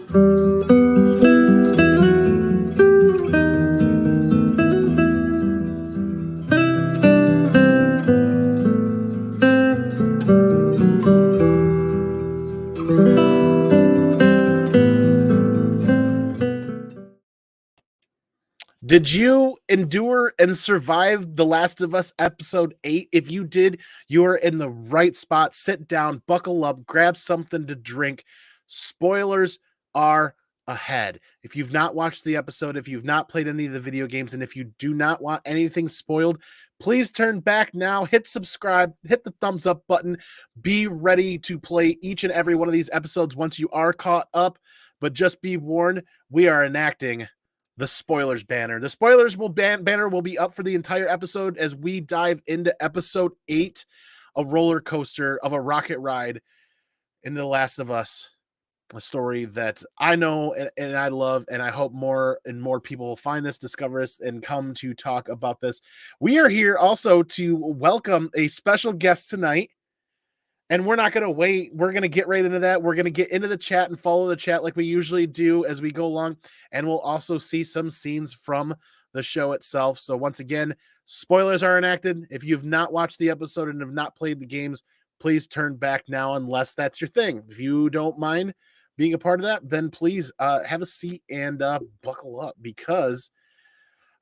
Did you endure and survive The Last of Us episode 8? If you did, you're in the right spot. Sit down, buckle up, grab something to drink. Spoilers are ahead. If you've not watched the episode, if you've not played any of the video games, and if you do not want anything spoiled, please turn back now, hit subscribe, hit the thumbs up button. Be ready to play each and every one of these episodes once you are caught up. But just be warned, we are enacting the spoilers banner. The spoilers banner will be up for the entire episode as we dive into episode 8, a roller coaster of a rocket ride into The Last of Us, a story that I know and I love, and I hope more and more people will find this, discover this, and come to talk about this. We are here also to welcome a special guest tonight. And we're not going to wait. We're going to get right into that. We're going to get into the chat and follow the chat like we usually do as we go along. And we'll also see some scenes from the show itself. So once again, spoilers are enacted. If you've not watched the episode and have not played the games, please turn back now unless that's your thing. If you don't mind being a part of that, then please have a seat and buckle up, because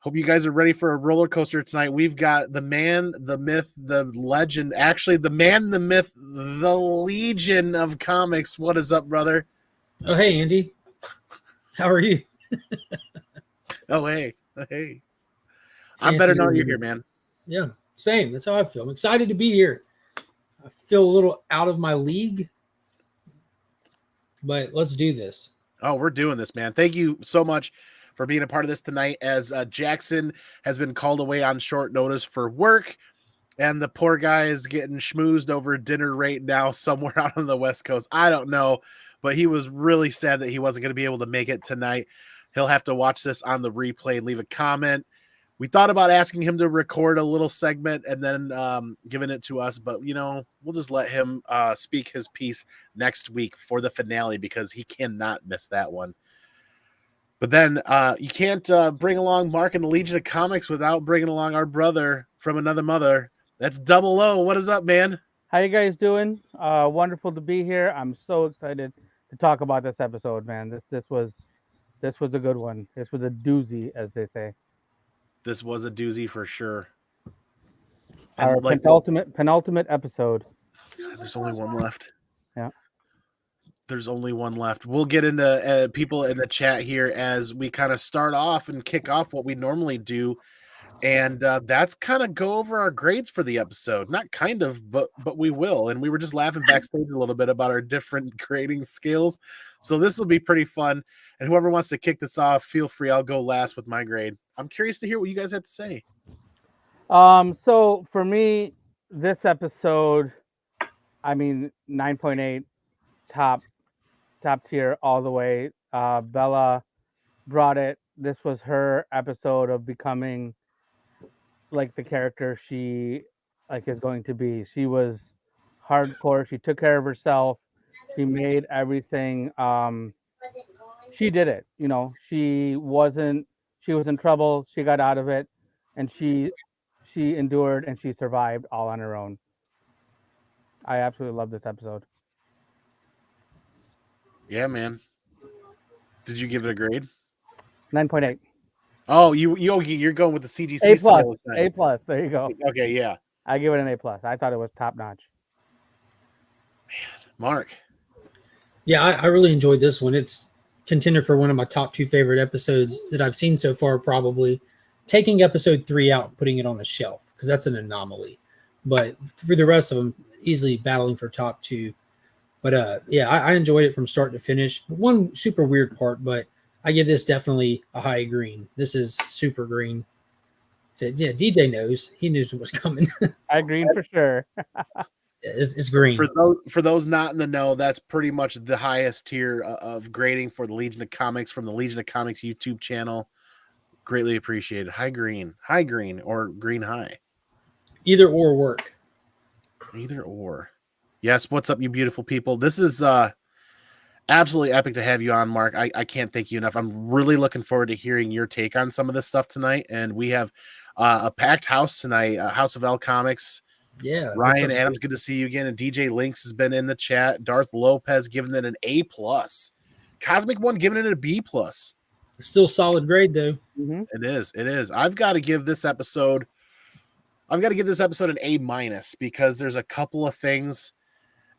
hope you guys are ready for a roller coaster tonight. We've got the man, the myth, the legend. Actually, the man, the myth, the legion of comics. What is up, brother? Oh, hey, Andy. How are you? Oh, hey. Hey. I'm better knowing you're here, man. Yeah, same. That's how I feel. I'm excited to be here. I feel a little out of my league, but let's do this. Oh, we're doing this, man. Thank you so much for being a part of this tonight, as Jackson has been called away on short notice for work, and the poor guy is getting schmoozed over dinner right now somewhere out on the West Coast. I don't know, but he was really sad that he wasn't going to be able to make it tonight. He'll have to watch this on the replay and leave a comment. We thought about asking him to record a little segment and then giving it to us, but, we'll just let him speak his piece next week for the finale, because he cannot miss that one. But then you can't bring along Mark and the Legion of Comics without bringing along our brother from another mother. That's Double O. What is up, man? How you guys doing? Wonderful to be here. I'm so excited to talk about this episode, man. This was a good one. This was a doozy, as they say. This was a doozy for sure. And our penultimate episode. There's only one left. Yeah. There's only one left. We'll get into people in the chat here as we kind of start off and kick off what we normally do. And that's kind of go over our grades for the episode. Not kind of, but we will. And we were just laughing backstage a little bit about our different grading scales. So this will be pretty fun. And whoever wants to kick this off, feel free. I'll go last with my grade. I'm curious to hear what you guys have to say. So for me, this episode, 9.8, top tier all the way. Bella brought it. This was her episode of becoming like the character she is going to be. She was hardcore. She took care of herself. She made everything. She did it. She was in trouble. She got out of it, and she endured and she survived all on her own. I absolutely love this episode. Yeah, man. Did you give it a grade? 9.8. Oh, you're going with the CGC A+. scale. A+. There you go. Okay, yeah. I give it an A+. I thought it was top notch. Man, Mark. Yeah, I really enjoyed this one. It's contender for one of my top 2 favorite episodes that I've seen so far, probably. Taking episode 3 out and putting it on a shelf, because that's an anomaly. But for the rest of them, easily battling for top 2. But yeah, I enjoyed it from start to finish. One super weird part, but I give this definitely a high green. This is super green. So, yeah, DJ knows. He knew what was coming. I green for sure. It's green. For those not in the know, that's pretty much the highest tier of grading for the Legion of Comics from the Legion of Comics YouTube channel. Greatly appreciated. High green, or green high. Either or work. Either or. Yes, what's up, you beautiful people? This is Absolutely epic to have you on, Mark. I can't thank you enough. I'm really looking forward to hearing your take on some of this stuff tonight. And we have a packed house tonight. House of L Comics. Yeah, Ryan Adams, good to see you again. And DJ Links has been in the chat. Darth Lopez giving it an A+. Cosmic One giving it a B+. Still solid grade though. Mm-hmm. It is. I've got to give this episode an A- because there's a couple of things.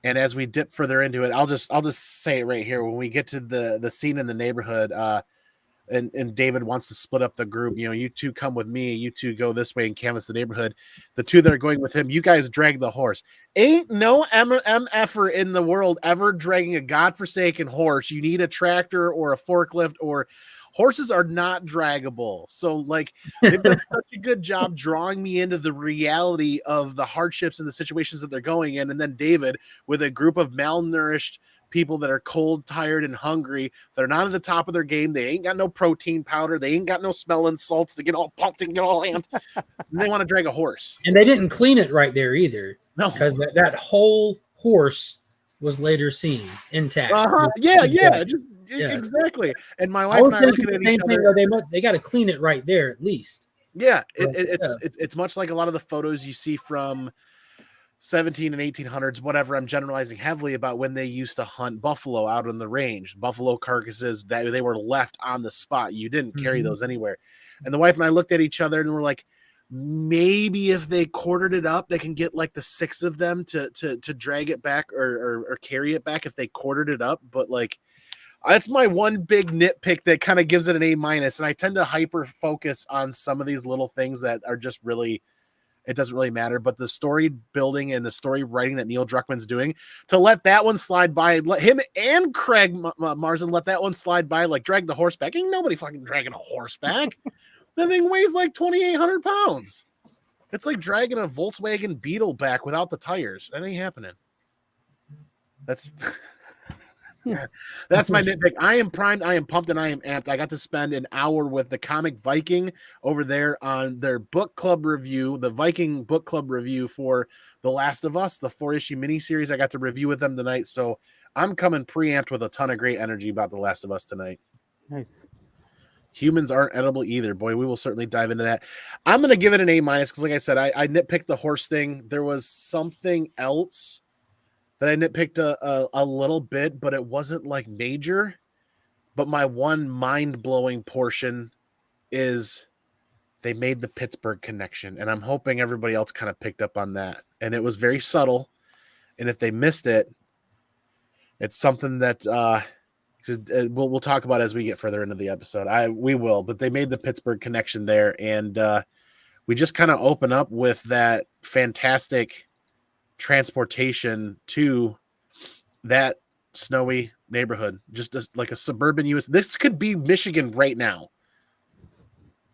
And as we dip further into it, I'll just say it right here. When we get to the scene in the neighborhood, and David wants to split up the group. You know, you two come with me, you two go this way and canvass the neighborhood. The two that are going with him, you guys drag the horse. Ain't no MFer in the world ever dragging a godforsaken horse. You need a tractor or a forklift, or horses are not draggable. So, like, they've done such a good job drawing me into the reality of the hardships and the situations that they're going in. And then David, with a group of malnourished people that are cold, tired, and hungry, that are not at the top of their game. They ain't got no protein powder. They ain't got no smelling salts to get all pumped and get all amped. And they want to drag a horse. And they didn't clean it right there either. No. Because that whole horse was later seen intact. Yeah. Exactly. And my wife and I are looking at each other. They got to clean it right there at least. Yeah, it's much like a lot of the photos you see from 17 and 1800s, whatever. I'm generalizing heavily about when they used to hunt buffalo out on the range. Buffalo carcasses that they were left on the spot. You didn't carry those anywhere. And the wife and I looked at each other and we're like, maybe if they quartered it up, they can get like the 6 of them to drag it back or carry it back if they quartered it up. But like, that's my one big nitpick that kind of gives it an A-. And I tend to hyper focus on some of these little things that are just really, it doesn't really matter. But the story building and the story writing that Neil Druckmann's doing, to let that one slide by, let him and Craig Marzin let that one slide by, like drag the horse back. Ain't nobody fucking dragging a horse back. That thing weighs like 2,800 pounds. It's like dragging a Volkswagen Beetle back without the tires. That ain't happening. That's that's my nitpick. I am primed, I am pumped, and I am amped. I got to spend an hour with the Comic Viking over there on their book club review, the Viking book club review for The Last of Us, the 4-issue miniseries. I got to review with them tonight, so I'm coming preamped with a ton of great energy about The Last of Us tonight. Nice. Humans aren't edible either. Boy, we will certainly dive into that. I'm going to give it an A- because, like I said, I nitpicked the horse thing. There was something else that I nitpicked a little bit, but it wasn't like major. But my one mind-blowing portion is they made the Pittsburgh connection, and I'm hoping everybody else kind of picked up on that. And it was very subtle, and if they missed it, it's something that we'll talk about as we get further into the episode. We will, but they made the Pittsburgh connection there, and we just kind of open up with that fantastic transportation to that snowy neighborhood, just like a suburban US. This could be Michigan right now.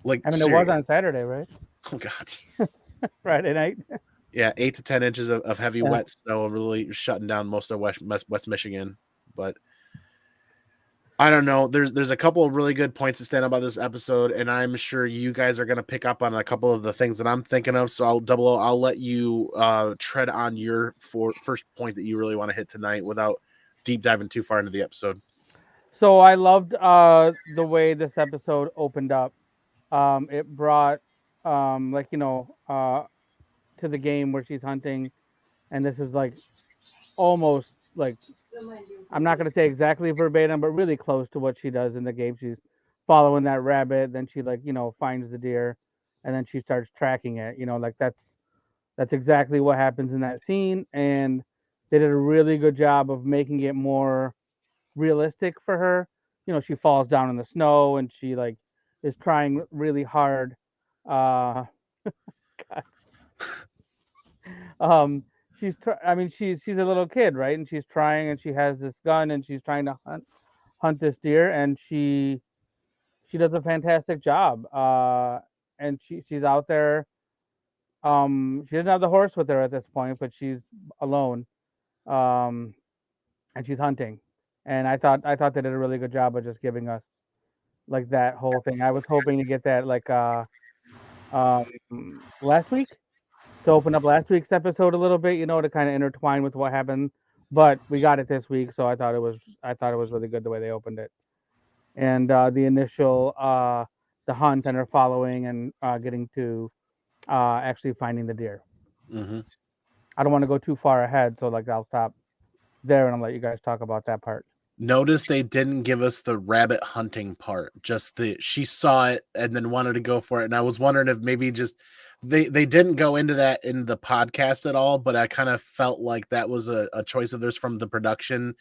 Like, I mean, it was on Saturday, right? Oh God, Friday night. Yeah, 8 to 10 inches of heavy wet snow, really shutting down most of West Michigan. But I don't know. There's a couple of really good points to stand about this episode, and I'm sure you guys are going to pick up on a couple of the things that I'm thinking of. So I'll let you tread on your first point that you really want to hit tonight without deep diving too far into the episode. So I loved the way this episode opened up. It brought to the game where she's hunting, and this is like almost like, I'm not going to say exactly verbatim, but really close to what she does in the game. She's following that rabbit, then she finds the deer, and then she starts tracking it. Like that's exactly what happens in that scene, and they did a really good job of making it more realistic for her. She falls down in the snow, and she is trying really hard. God. She's she's a little kid, right? And she's trying, and she has this gun, and she's trying to hunt this deer, and she does a fantastic job. And she's out there. She doesn't have the horse with her at this point, but she's alone. And she's hunting. And I thought they did a really good job of just giving us like that whole thing. I was hoping to get that last week, to open up last week's episode a little bit, to kind of intertwine with what happened but we got it this week, so I thought it was really good the way they opened it, and the initial the hunt and her following and getting to actually finding the deer. Mm-hmm. I don't want to go too far ahead, so like I'll stop there and I'll let you guys talk about that part. Notice they didn't give us the rabbit hunting part. Just she saw it and then wanted to go for it. And I was wondering if maybe just they didn't go into that in the podcast at all, but I kind of felt like that was a choice of theirs from the production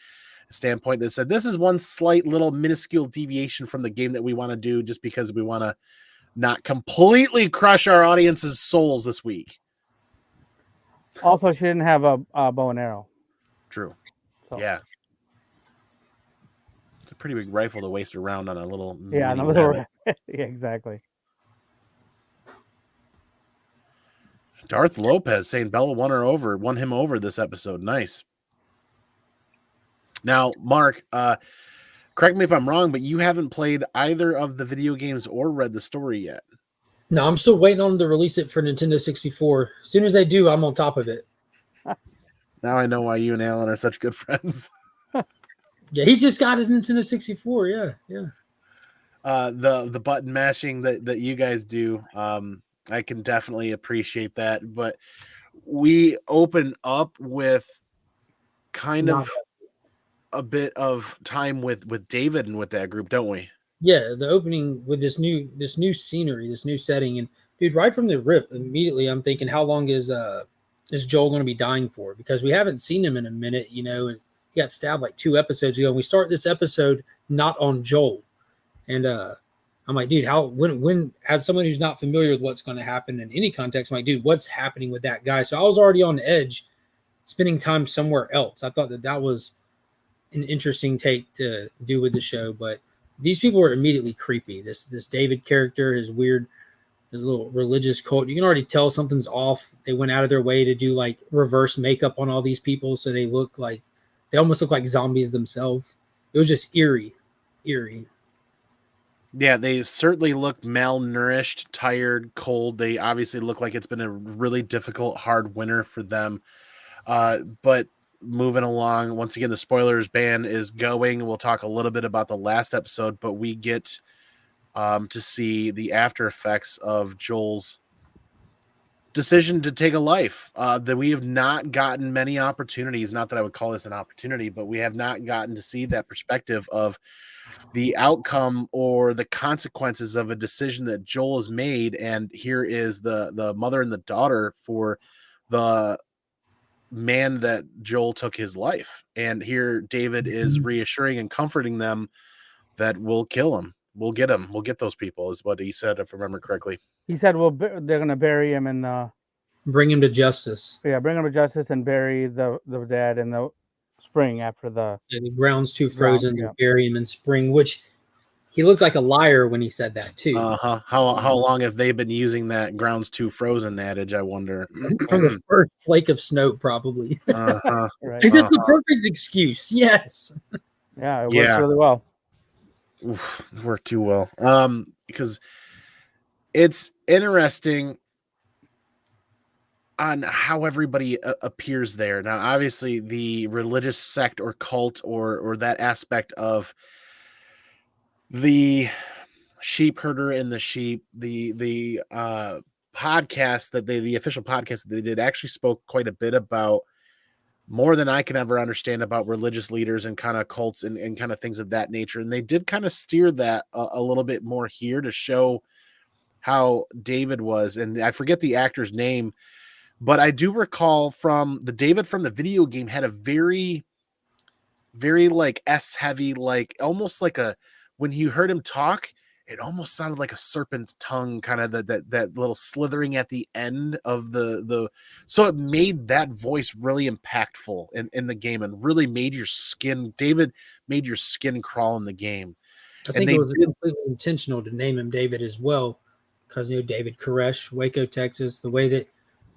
standpoint that said this is one slight little minuscule deviation from the game that we want to do just because we want to not completely crush our audience's souls this week. Also, she didn't have a bow and arrow. True. So. Yeah. It's a pretty big rifle to waste around on a little yeah, exactly. Darth Lopez saying Bella won him over this episode. Nice. Now, Mark, correct me if I'm wrong, but you haven't played either of the video games or read the story yet. No, I'm still waiting on them to release it for Nintendo 64. As soon as they do, I'm on top of it. Now I know why you and Alan are such good friends. Yeah, he just got a Nintendo 64. Yeah. The button mashing that you guys do, I can definitely appreciate that. But we open up with kind of a bit of time with David and with that group, don't we? Yeah, the opening with this new scenery, this new setting, and dude, right from the rip, immediately I'm thinking, how long is Joel going to be dying for? Because we haven't seen him in a minute, you know, and he got stabbed like 2 episodes ago. And we start this episode not on Joel, and I'm like, dude, when as someone who's not familiar with what's going to happen in any context, I'm like, dude, what's happening with that guy? So I was already on the edge, spending time somewhere else. I thought that was an interesting take to do with the show, but these people were immediately creepy. This David character, his little religious cult, you can already tell something's off. They went out of their way to do like reverse makeup on all these people, so they almost look like zombies themselves. It was just eerie. Yeah, they certainly look malnourished, tired, cold. They obviously look like it's been a really difficult, hard winter for them. But moving along, once again, the spoilers ban is going. We'll talk a little bit about the last episode, but we get to see the after effects of Joel's decision to take a life. That we have not gotten many opportunities. Not that I would call this an opportunity, but we have not gotten to see that perspective of the outcome or the consequences of a decision that Joel has made. And here is the mother and the daughter for the man that Joel took his life. And here David is reassuring and comforting them that we'll kill him. We'll get him. We'll get those people, is what he said, if I remember correctly. He said, well, they're going to bury him in the... Bring him to justice. Yeah, bring him to justice and bury the dead in the spring after the... Yeah, the ground's too frozen to bury him in spring, which he looked like a liar when he said that, too. Uh-huh. How long have they been using that ground's too frozen adage, I wonder? From the first flake of snow, probably. Uh-huh. Right. That's the perfect excuse. Yes. Yeah, it works really well. Oof, it worked too well. Because it's interesting on how everybody appears there. Now, obviously, the religious sect or cult or that aspect of the sheep herder and the sheep, the podcast that the official podcast that they did actually spoke quite a bit about more than I can ever understand about religious leaders and kind of cults and kind of things of that nature. And they did kind of steer that a little bit more here to show how David was. And I forget the actor's name, but I do recall from the David from the video game had a very, very like S-heavy, like almost like when you heard him talk, it almost sounded like a serpent's tongue, kind of that little slithering at the end of the so it made that voice really impactful in the game and really made your skin, David made your skin crawl in the game. I think it was completely intentional to name him David as well, because David Koresh, Waco, Texas, the way that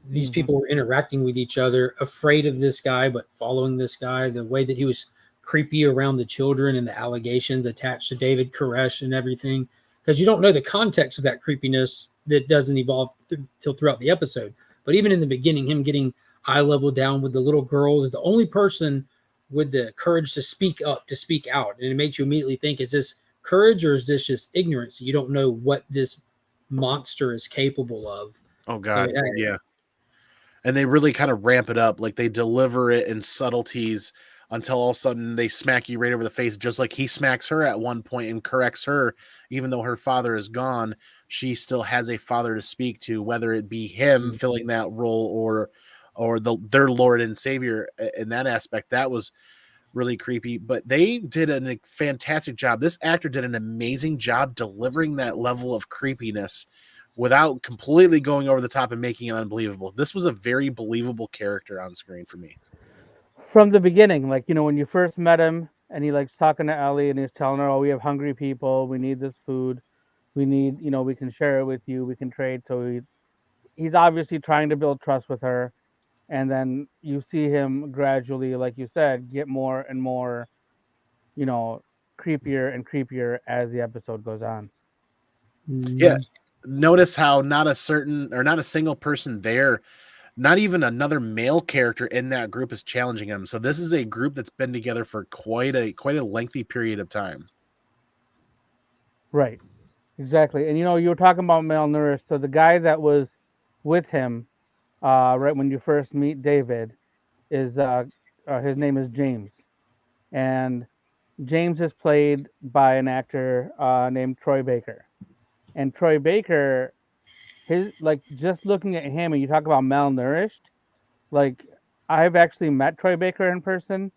these people were interacting with each other, afraid of this guy but following this guy, the way that he was creepy around the children and the allegations attached to David Koresh and everything, because you don't know the context of that creepiness that doesn't evolve till throughout the episode. But even in the beginning, him getting eye level down with the little girl, the only person with the courage to speak up, to speak out. And it makes you immediately think, is this courage or is this just ignorance? You don't know what this monster is capable of. Oh So God, yeah. And they really kind of ramp it up. Like they deliver it in subtleties until all of a sudden they smack you right over the face, just like he smacks her at one point and corrects her. Even though her father is gone, she still has a father to speak to, whether it be him filling that role or their Lord and Savior in that aspect. That was really creepy, but they did a fantastic job. This actor did an amazing job delivering that level of creepiness without completely going over the top and making it unbelievable. This was a very believable character on screen for me. From the beginning, like, when you first met him and he likes talking to Ellie and he's telling her, oh, we have hungry people, we need this food, we need, we can share it with you, we can trade. So he's obviously trying to build trust with her. And then you see him gradually, like you said, get more and more, creepier and creepier as the episode goes on. Yeah. Notice how not a single person there, not even another male character in that group is challenging him. So this is a group that's been together for quite a lengthy period of time. Right. Exactly. And you were talking about malnourished. So the guy that was with him, right when you first meet David, is his name is James, and James is played by an actor named Troy Baker. And Troy Baker, his like just looking at him, and you talk about malnourished. Like I've actually met Troy Baker in person,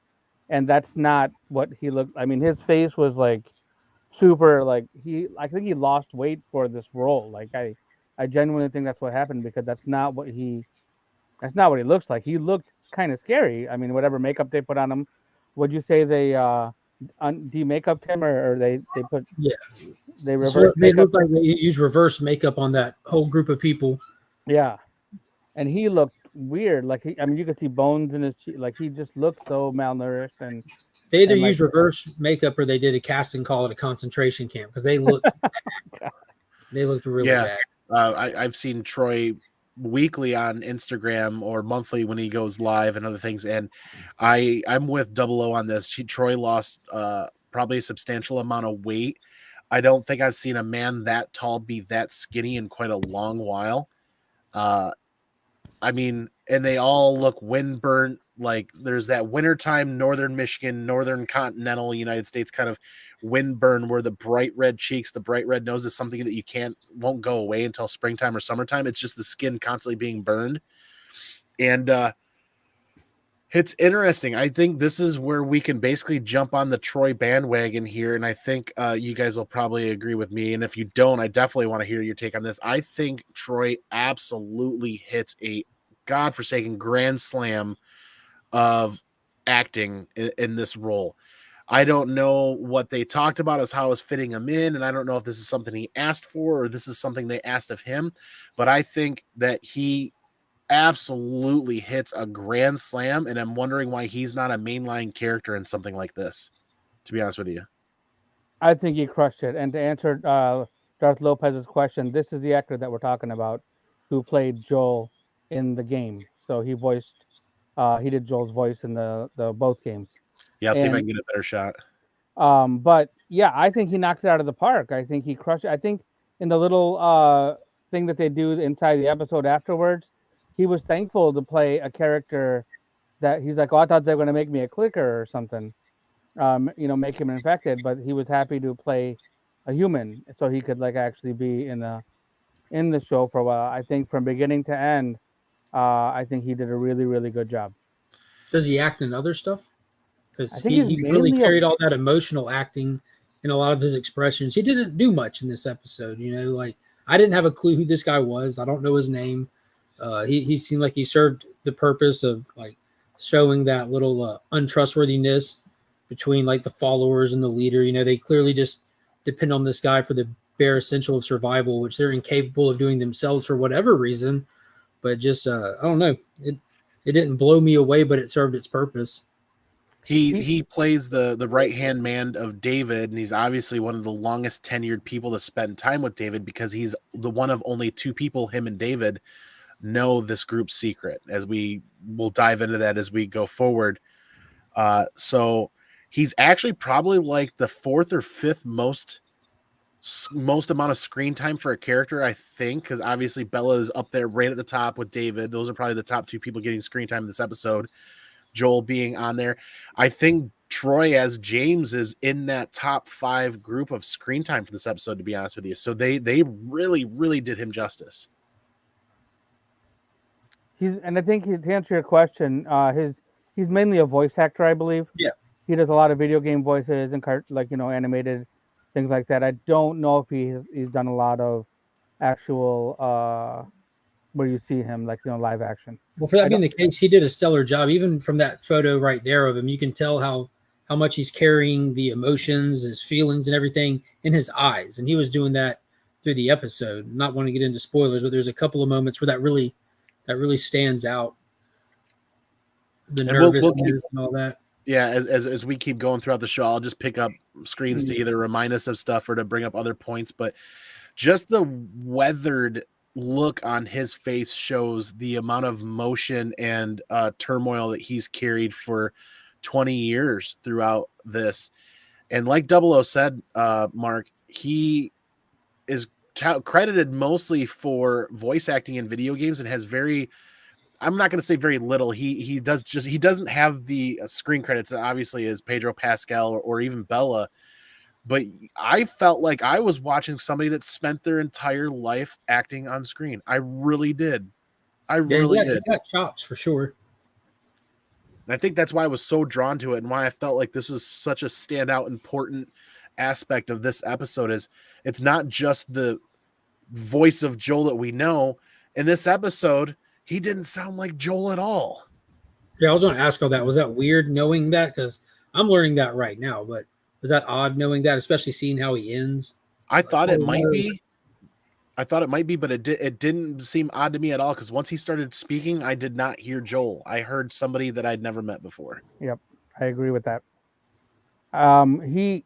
and that's not what he looked. I mean, his face was like super. Like I think he lost weight for this role. Like I genuinely think that's what happened because that's not what he looks like. He looked kind of scary. I mean, whatever makeup they put on him. Would you say they de-makeup him or they put they reverse they makeup? look like they use reverse makeup on that whole group of people. Yeah, and he looked weird. Like I mean, you could see bones in his cheek. Like he just looked so malnourished and They either and like used reverse makeup or they did a casting call at a concentration camp because they looked really bad. I've seen Troy weekly on Instagram or monthly when he goes live and other things, and I'm with Double O on this. Troy lost probably a substantial amount of weight. I don't think I've seen a man that tall be that skinny in quite a long while. I mean, and they all look windburnt. Like there's that wintertime northern Michigan, northern continental United States kind of windburn where the bright red cheeks, the bright red nose is something that won't go away until springtime or summertime. It's just the skin constantly being burned. And it's interesting. I think this is where we can basically jump on the Troy bandwagon here. And I think you guys will probably agree with me. And if you don't, I definitely want to hear your take on this. I think Troy absolutely hits a godforsaken grand slam of acting in this role. I don't know what they talked about as how it was fitting him in. And I don't know if this is something he asked for or this is something they asked of him. But I think that he absolutely hits a grand slam, and I'm wondering why he's not a mainline character in something like this, to be honest with you. I think he crushed it. And to answer Darth Lopez's question, this is the actor that we're talking about who played Joel in the game. So he did Joel's voice in the both games. Yeah, I'll see if I And can get a better shot. but yeah, I think he knocked it out of the park. I think he crushed it. I think in the little thing that they do inside the episode afterwards, he was thankful to play a character that he's like, oh, I thought they were going to make me a clicker or something, make him infected, but he was happy to play a human so he could like actually be in the show for a while. I think from beginning to end, I think he did a really, really good job. Does he act in other stuff? Because I think he's he really mainly carried all that emotional acting in a lot of his expressions. He didn't do much in this episode, like I didn't have a clue who this guy was. I don't know his name. He seemed like he served the purpose of like showing that little untrustworthiness between like the followers and the leader. They clearly just depend on this guy for the bare essential of survival, which they're incapable of doing themselves for whatever reason. But just I don't know. It didn't blow me away, but it served its purpose. He plays the right hand man of David, and he's obviously one of the longest tenured people to spend time with David because he's the one of only two people, him and David, know this group's secret. As we will dive into that as we go forward. So he's actually probably like the fourth or fifth most amount of screen time for a character, I think, because obviously Bella is up there right at the top with David. Those are probably the top two people getting screen time in this episode. Joel being on there. I think Troy as James is in that top 5 group of screen time for this episode, to be honest with you. So they really, really did him justice. And I think to answer your question, he's mainly a voice actor, I believe. Yeah. He does a lot of video game voices and animated things like that. I don't know if he's done a lot of actual where you see him live action. Well, for that being the case, he did a stellar job. Even from that photo right there of him, you can tell how much he's carrying the emotions, his feelings, and everything in his eyes. And he was doing that through the episode. Not want to get into spoilers, but there's a couple of moments where that really stands out. The nervousness and all that. Yeah, as we keep going throughout the show, I'll just pick up screens to either remind us of stuff or to bring up other points. But just the weathered look on his face shows the amount of motion and turmoil that he's carried for 20 years throughout this. And like 00 said, Mark, he is credited mostly for voice acting in video games and has I'm not going to say very little. He doesn't have the screen credits, obviously, as Pedro Pascal or even Bella. But I felt like I was watching somebody that spent their entire life acting on screen. I really did. Really did. He's got chops for sure. And I think that's why I was so drawn to it and why I felt like this was such a standout, important aspect of this episode. Is it's not just the voice of Joel that we know. In this episode, he didn't sound like Joel at all. Yeah, I was going to ask all that. Was that weird knowing that? Because I'm learning that right now, but was that odd knowing that, especially seeing how he ends? I thought it might be. But it didn't seem odd to me at all because once he started speaking, I did not hear Joel. I heard somebody that I'd never met before. Yep, I agree with that. He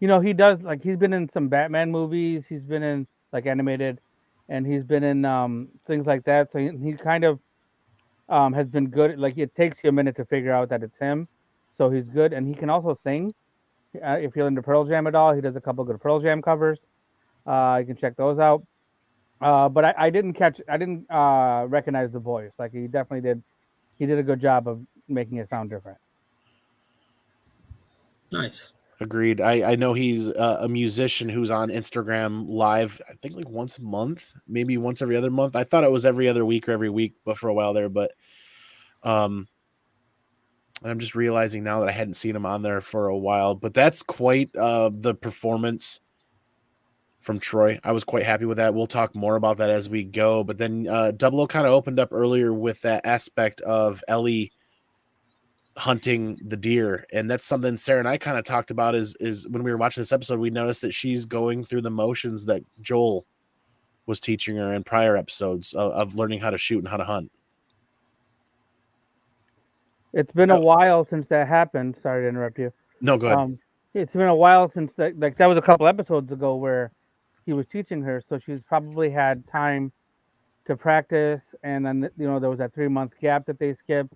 does he's been in some Batman movies. He's been in animated, and he's been in things like that. So he kind of has been good. It takes you a minute to figure out that it's him. So he's good, and he can also sing. If you're into Pearl Jam at all, he does a couple good Pearl Jam covers. You can check those out. But I didn't recognize the voice. He definitely did. He did a good job of making it sound different. Nice. Agreed. I know he's a musician who's on Instagram live, I think once a month, maybe once every other month. I thought it was every other week or every week, but for a while there. But I'm just realizing now that I hadn't seen him on there for a while. But that's quite the performance from Troy. I was quite happy with that. We'll talk more about that as we go. But then 00 kind of opened up earlier with that aspect of Ellie hunting the deer, and that's something Sarah and I kind of talked about is when we were watching this episode, we noticed that she's going through the motions that Joel was teaching her in prior episodes of learning how to shoot and how to hunt. It's been a while since that happened. Sorry to interrupt you. No, go ahead. It's been a while since that was a couple episodes ago where he was teaching her, so she's probably had time to practice, and then there was that 3-month gap that they skipped.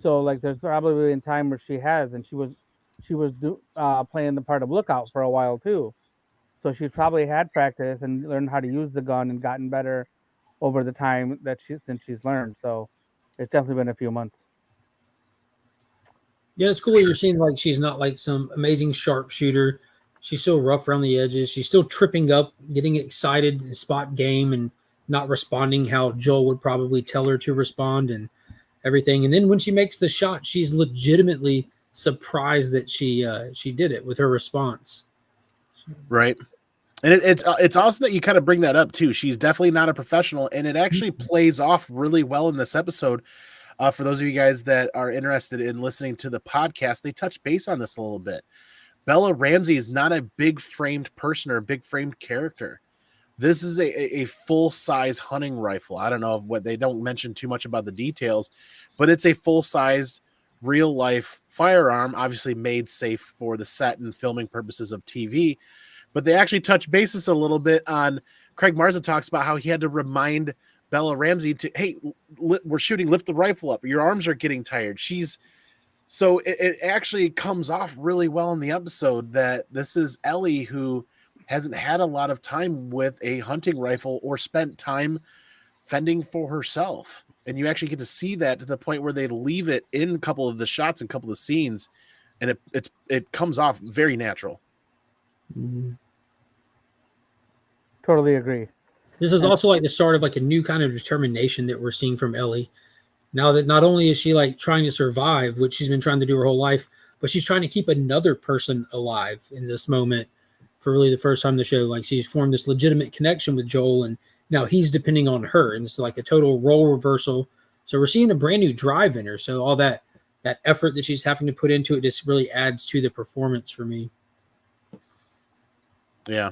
So there's probably been time where she has, and she was playing the part of Lookout for a while too. So she's probably had practice and learned how to use the gun and gotten better over the time since she's learned. So it's definitely been a few months. Yeah, it's cool. You're seeing she's not some amazing sharpshooter. She's still rough around the edges. She's still tripping up, getting excited to spot game, and not responding how Joel would probably tell her to respond and everything. And then when she makes the shot, she's legitimately surprised that she did it with her response. Right. And it's awesome that you kind of bring that up too. She's definitely not a professional, and it actually plays off really well in this episode. For those of you guys that are interested in listening to the podcast, they touch base on this a little bit. Bella Ramsey is not a big framed person or a big framed character. This is a full-size hunting rifle. I don't know what they don't mention too much about the details, but it's a full-sized real-life firearm, obviously made safe for the set and filming purposes of TV. But they actually touch bases a little bit on Craig Mazin talks about how he had to remind Bella Ramsey to, hey, we're shooting, lift the rifle up. Your arms are getting tired. She's So it actually comes off really well in the episode that this is Ellie who hasn't had a lot of time with a hunting rifle or spent time fending for herself. And you actually get to see that to the point where they leave it in a couple of the shots and a couple of the scenes, and it comes off very natural. Mhm. Totally agree. This is And- also like the start of like a new kind of determination that we're seeing from Ellie. Now that not only is she like trying to survive, which she's been trying to do her whole life, but she's trying to keep another person alive in this moment for really the first time in the show. Like she's formed this legitimate connection with Joel, and now he's depending on her, and it's like a total role reversal. So we're seeing a brand new drive in her. So all that effort that she's having to put into it just really adds to the performance for me. Yeah.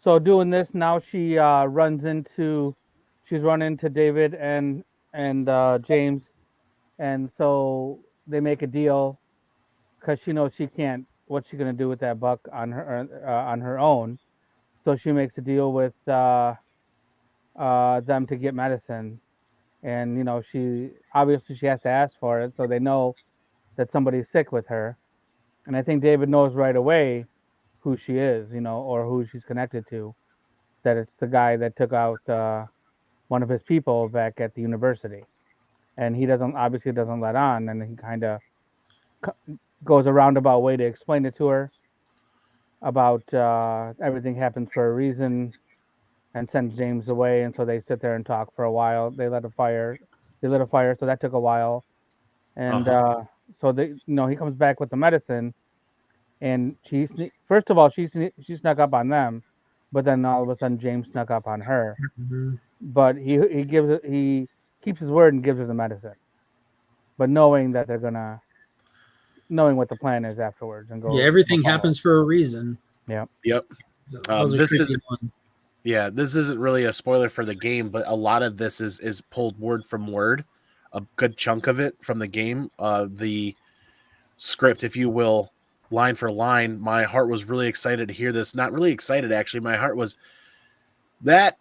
So doing this now, she's run into David and James, and so they make a deal because she knows she can't. What's she gonna do with that buck on her own? So she makes a deal with them to get medicine, and she obviously she has to ask for it, so they know that somebody's sick with her, and I think David knows right away who she is, or who she's connected to. That it's the guy that took out one of his people back at the university, and he obviously doesn't let on, and he kind of goes a roundabout way to explain it to her about everything happens for a reason, and sends James away, and so they sit there and talk for a while. They lit a fire, so that took a while, and so he comes back with the medicine, and first of all she snuck up on them, but then all of a sudden James snuck up on her. Mm-hmm. But he keeps his word and gives her the medicine, but knowing that knowing what the plan is afterwards, and go. Yeah, everything happens for a reason. Yeah. Yep. That was a This tricky is one. Yeah, this isn't really a spoiler for the game, but a lot of this is pulled word from word. A good chunk of it from the game, the script, if you will, line for line. My heart was really excited to hear this. Not really excited, actually. My heart was that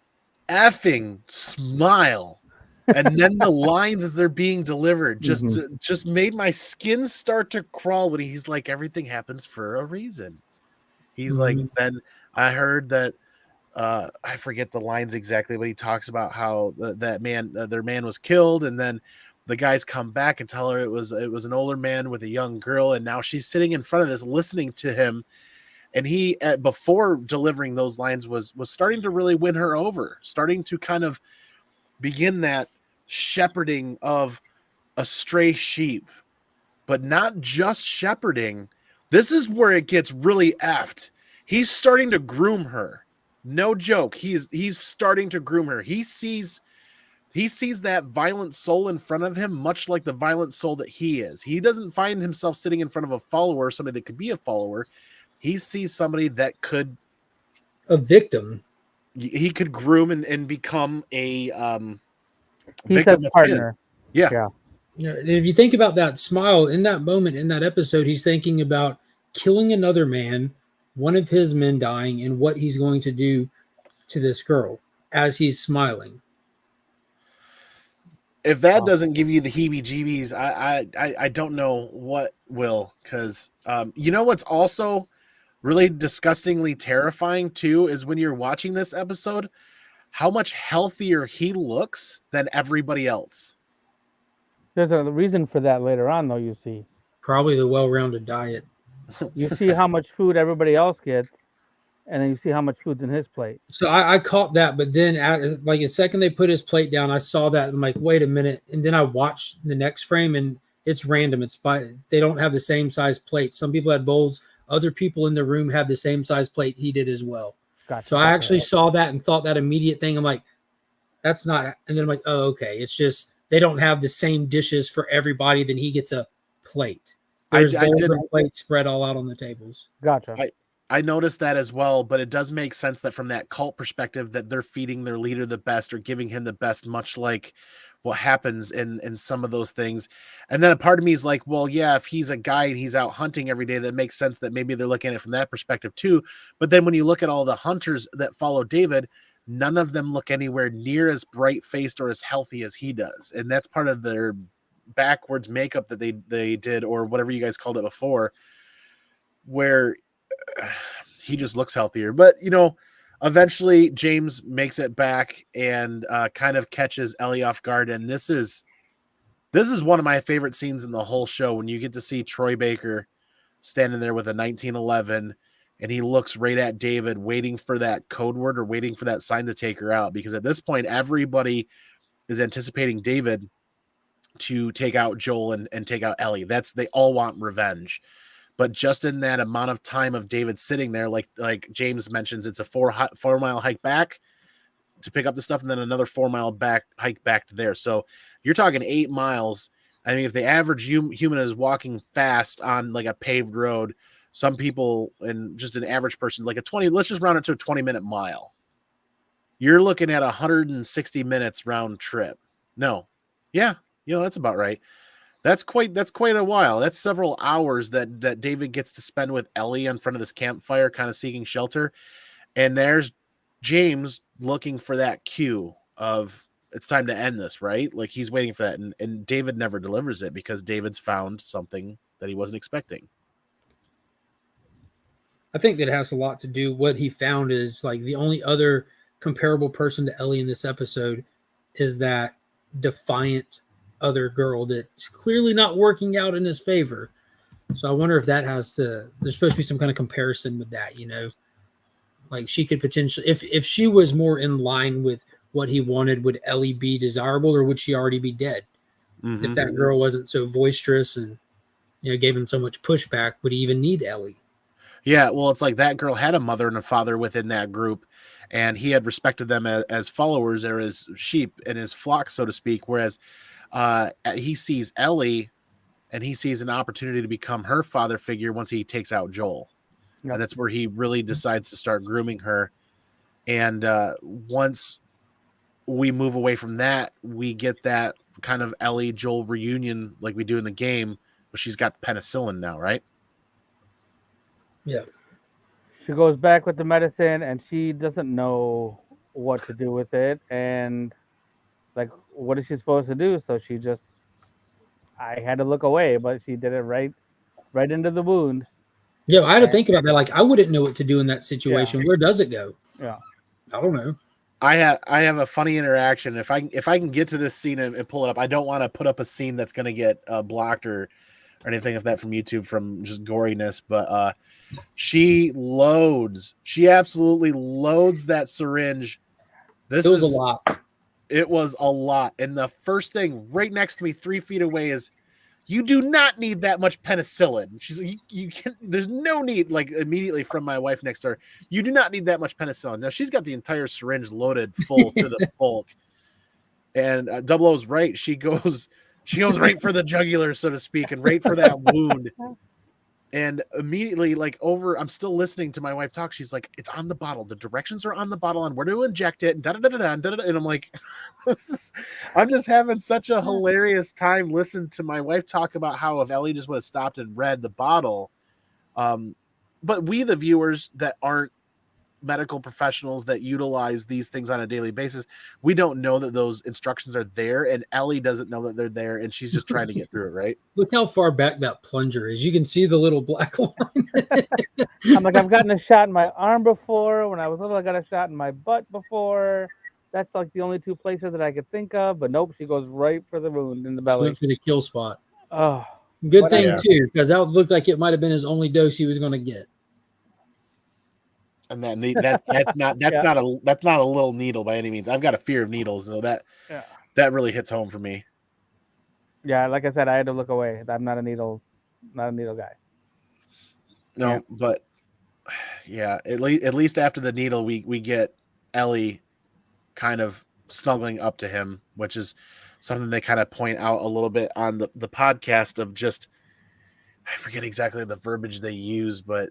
effing smile, and then the lines as they're being delivered just made my skin start to crawl when he's like, everything happens for a reason. He's like, then I heard that. I forget the lines exactly, but he talks about how their man was killed, and then the guys come back and tell her it was an older man with a young girl, and now she's sitting in front of this listening to him, and he before delivering those lines was starting to really win her over, starting to kind of begin that shepherding of a stray sheep, but not just shepherding. This is where it gets really effed. He's starting to groom her. No joke. He's starting to groom her. He sees that violent soul in front of him, much like the violent soul that he is. He doesn't find himself sitting in front of a follower, somebody that could be a follower. He sees somebody that could A victim. he could groom and become a He victim says of partner. his. Yeah. You know, if you think about that smile in that moment in that episode, he's thinking about killing another man, one of his men dying, and what he's going to do to this girl as he's smiling. If that doesn't give you the heebie-jeebies, I don't know what will. Because you know what's also really disgustingly terrifying too is when you're watching this episode, how much healthier he looks than everybody else. There's a reason for that later on, though. You see Probably the well-rounded diet. you see how much food everybody else gets, and then you see how much food's in his plate. So I caught that, but then like a second they put his plate down, I saw that and I'm like, wait a minute. And then I watched the next frame and it's random. They don't have the same size plate. Some people had bowls. Other people in the room had the same size plate he did as well. Gotcha. So I actually saw that and thought that immediate thing. I'm like, that's not. And then I'm like, oh, okay. It's just they don't have the same dishes for everybody. Then he gets a plate. There's bowls and plates spread all out on the tables. Gotcha. I noticed that as well, but it does make sense that from that cult perspective that they're feeding their leader the best or giving him the best, much like what happens in some of those things. And then a part of me is like, well, yeah, if he's a guy and he's out hunting every day, that makes sense that maybe they're looking at it from that perspective too. But then when you look at all the hunters that follow David, none of them look anywhere near as bright-faced or as healthy as he does. And that's part of their backwards makeup that they did, or whatever you guys called it before, where he just looks healthier. But eventually James makes it back and kind of catches Ellie off guard, and this is one of my favorite scenes in the whole show, when you get to see Troy Baker standing there with a 1911, and he looks right at David, waiting for that code word or waiting for that sign to take her out, because at this point everybody is anticipating David to take out Joel and take out Ellie. They all want revenge. But just in that amount of time of David sitting there, like James mentions, it's a 4-mile hike back to pick up the stuff, and then another 4-mile hike back to there. So you're talking 8 miles. I mean, if the average human is walking fast on like a paved road, some people, and just an average person, like let's just round it to a 20-minute mile. You're looking at 160 minutes round trip. No. Yeah, that's about right. That's quite a while. That's several hours that David gets to spend with Ellie in front of this campfire, kind of seeking shelter. And there's James looking for that cue of it's time to end this, right? Like he's waiting for that. And David never delivers it, because David's found something that he wasn't expecting. I think that has a lot to do. What he found is like the only other comparable person to Ellie in this episode is that defiant other girl that's clearly not working out in his favor. So I wonder if that there's supposed to be some kind of comparison with that, like she could potentially, if she was more in line with what he wanted, would Ellie be desirable, or would she already be dead? Mm-hmm. If that girl wasn't so boisterous and gave him so much pushback, would he even need Ellie? Yeah, well, it's like that girl had a mother and a father within that group, and he had respected them as followers, or as sheep in his flock, so to speak, whereas he sees Ellie, and he sees an opportunity to become her father figure once he takes out Joel. Yep. And that's where he really decides to start grooming her. And once we move away from that, we get that kind of Ellie-Joel reunion like we do in the game, but she's got penicillin now, right? Yeah. She goes back with the medicine, and she doesn't know what to do with it. And like, what is she supposed to do? So I had to look away, but she did it right into the wound. Yeah, I had to think about that. Like, I wouldn't know what to do in that situation. Yeah. Where does it go? Yeah, I don't know. I have a funny interaction. If I can get to this scene and pull it up, I don't want to put up a scene that's going to get blocked or anything of that from YouTube from just goriness. But she absolutely loads that syringe. It was a lot. It was a lot. And the first thing right next to me, 3 feet away, is, you do not need that much penicillin. She's like, you can, there's no need, like immediately from my wife next door, you do not need that much penicillin. Now she's got the entire syringe loaded full to the bulk. And Double O's right. She goes right for the jugular, so to speak, and right for that wound. And immediately, like, I'm still listening to my wife talk. She's like, it's on the bottle. The directions are on the bottle on where to inject it. And and I'm like, I'm just having such a hilarious time listening to my wife talk about how if Ellie just would have stopped and read the bottle. But we, the viewers that aren't medical professionals that utilize these things on a daily basis, we don't know that those instructions are there, and Ellie doesn't know that they're there, and she's just trying to get through it, right? Look how far back that plunger is. You can see the little black line. I'm like, I've gotten a shot in my arm before. When I was little, I got a shot in my butt before. That's like the only 2 places that I could think of, but nope, she goes right for the wound in the belly. She went for the kill spot. Oh, good thing too, because that looked like it might have been his only dose he was going to get. And that's not a little needle by any means. I've got a fear of needles, so that really hits home for me. Yeah, like I said, I had to look away. I'm not a needle guy. No, but yeah, at least after the needle, we get Ellie kind of snuggling up to him, which is something they kind of point out a little bit on the podcast of just, I forget exactly the verbiage they use, but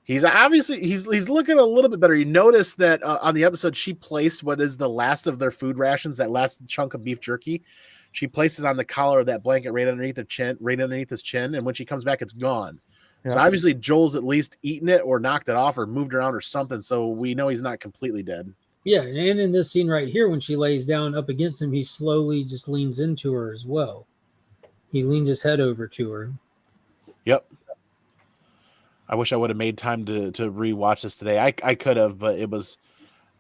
he's obviously he's looking a little bit better. You notice that on the episode, she placed what is the last of their food rations, that last chunk of beef jerky. She placed it on the collar of that blanket right underneath his chin, and when she comes back, it's gone. Yeah. So obviously Joel's at least eaten it or knocked it off or moved around or something, so we know he's not completely dead. Yeah, and in this scene right here, when she lays down up against him, he slowly just leans into her as well. He leans his head over to her. Yep. I wish I would have made time to rewatch this today. I could have, but it was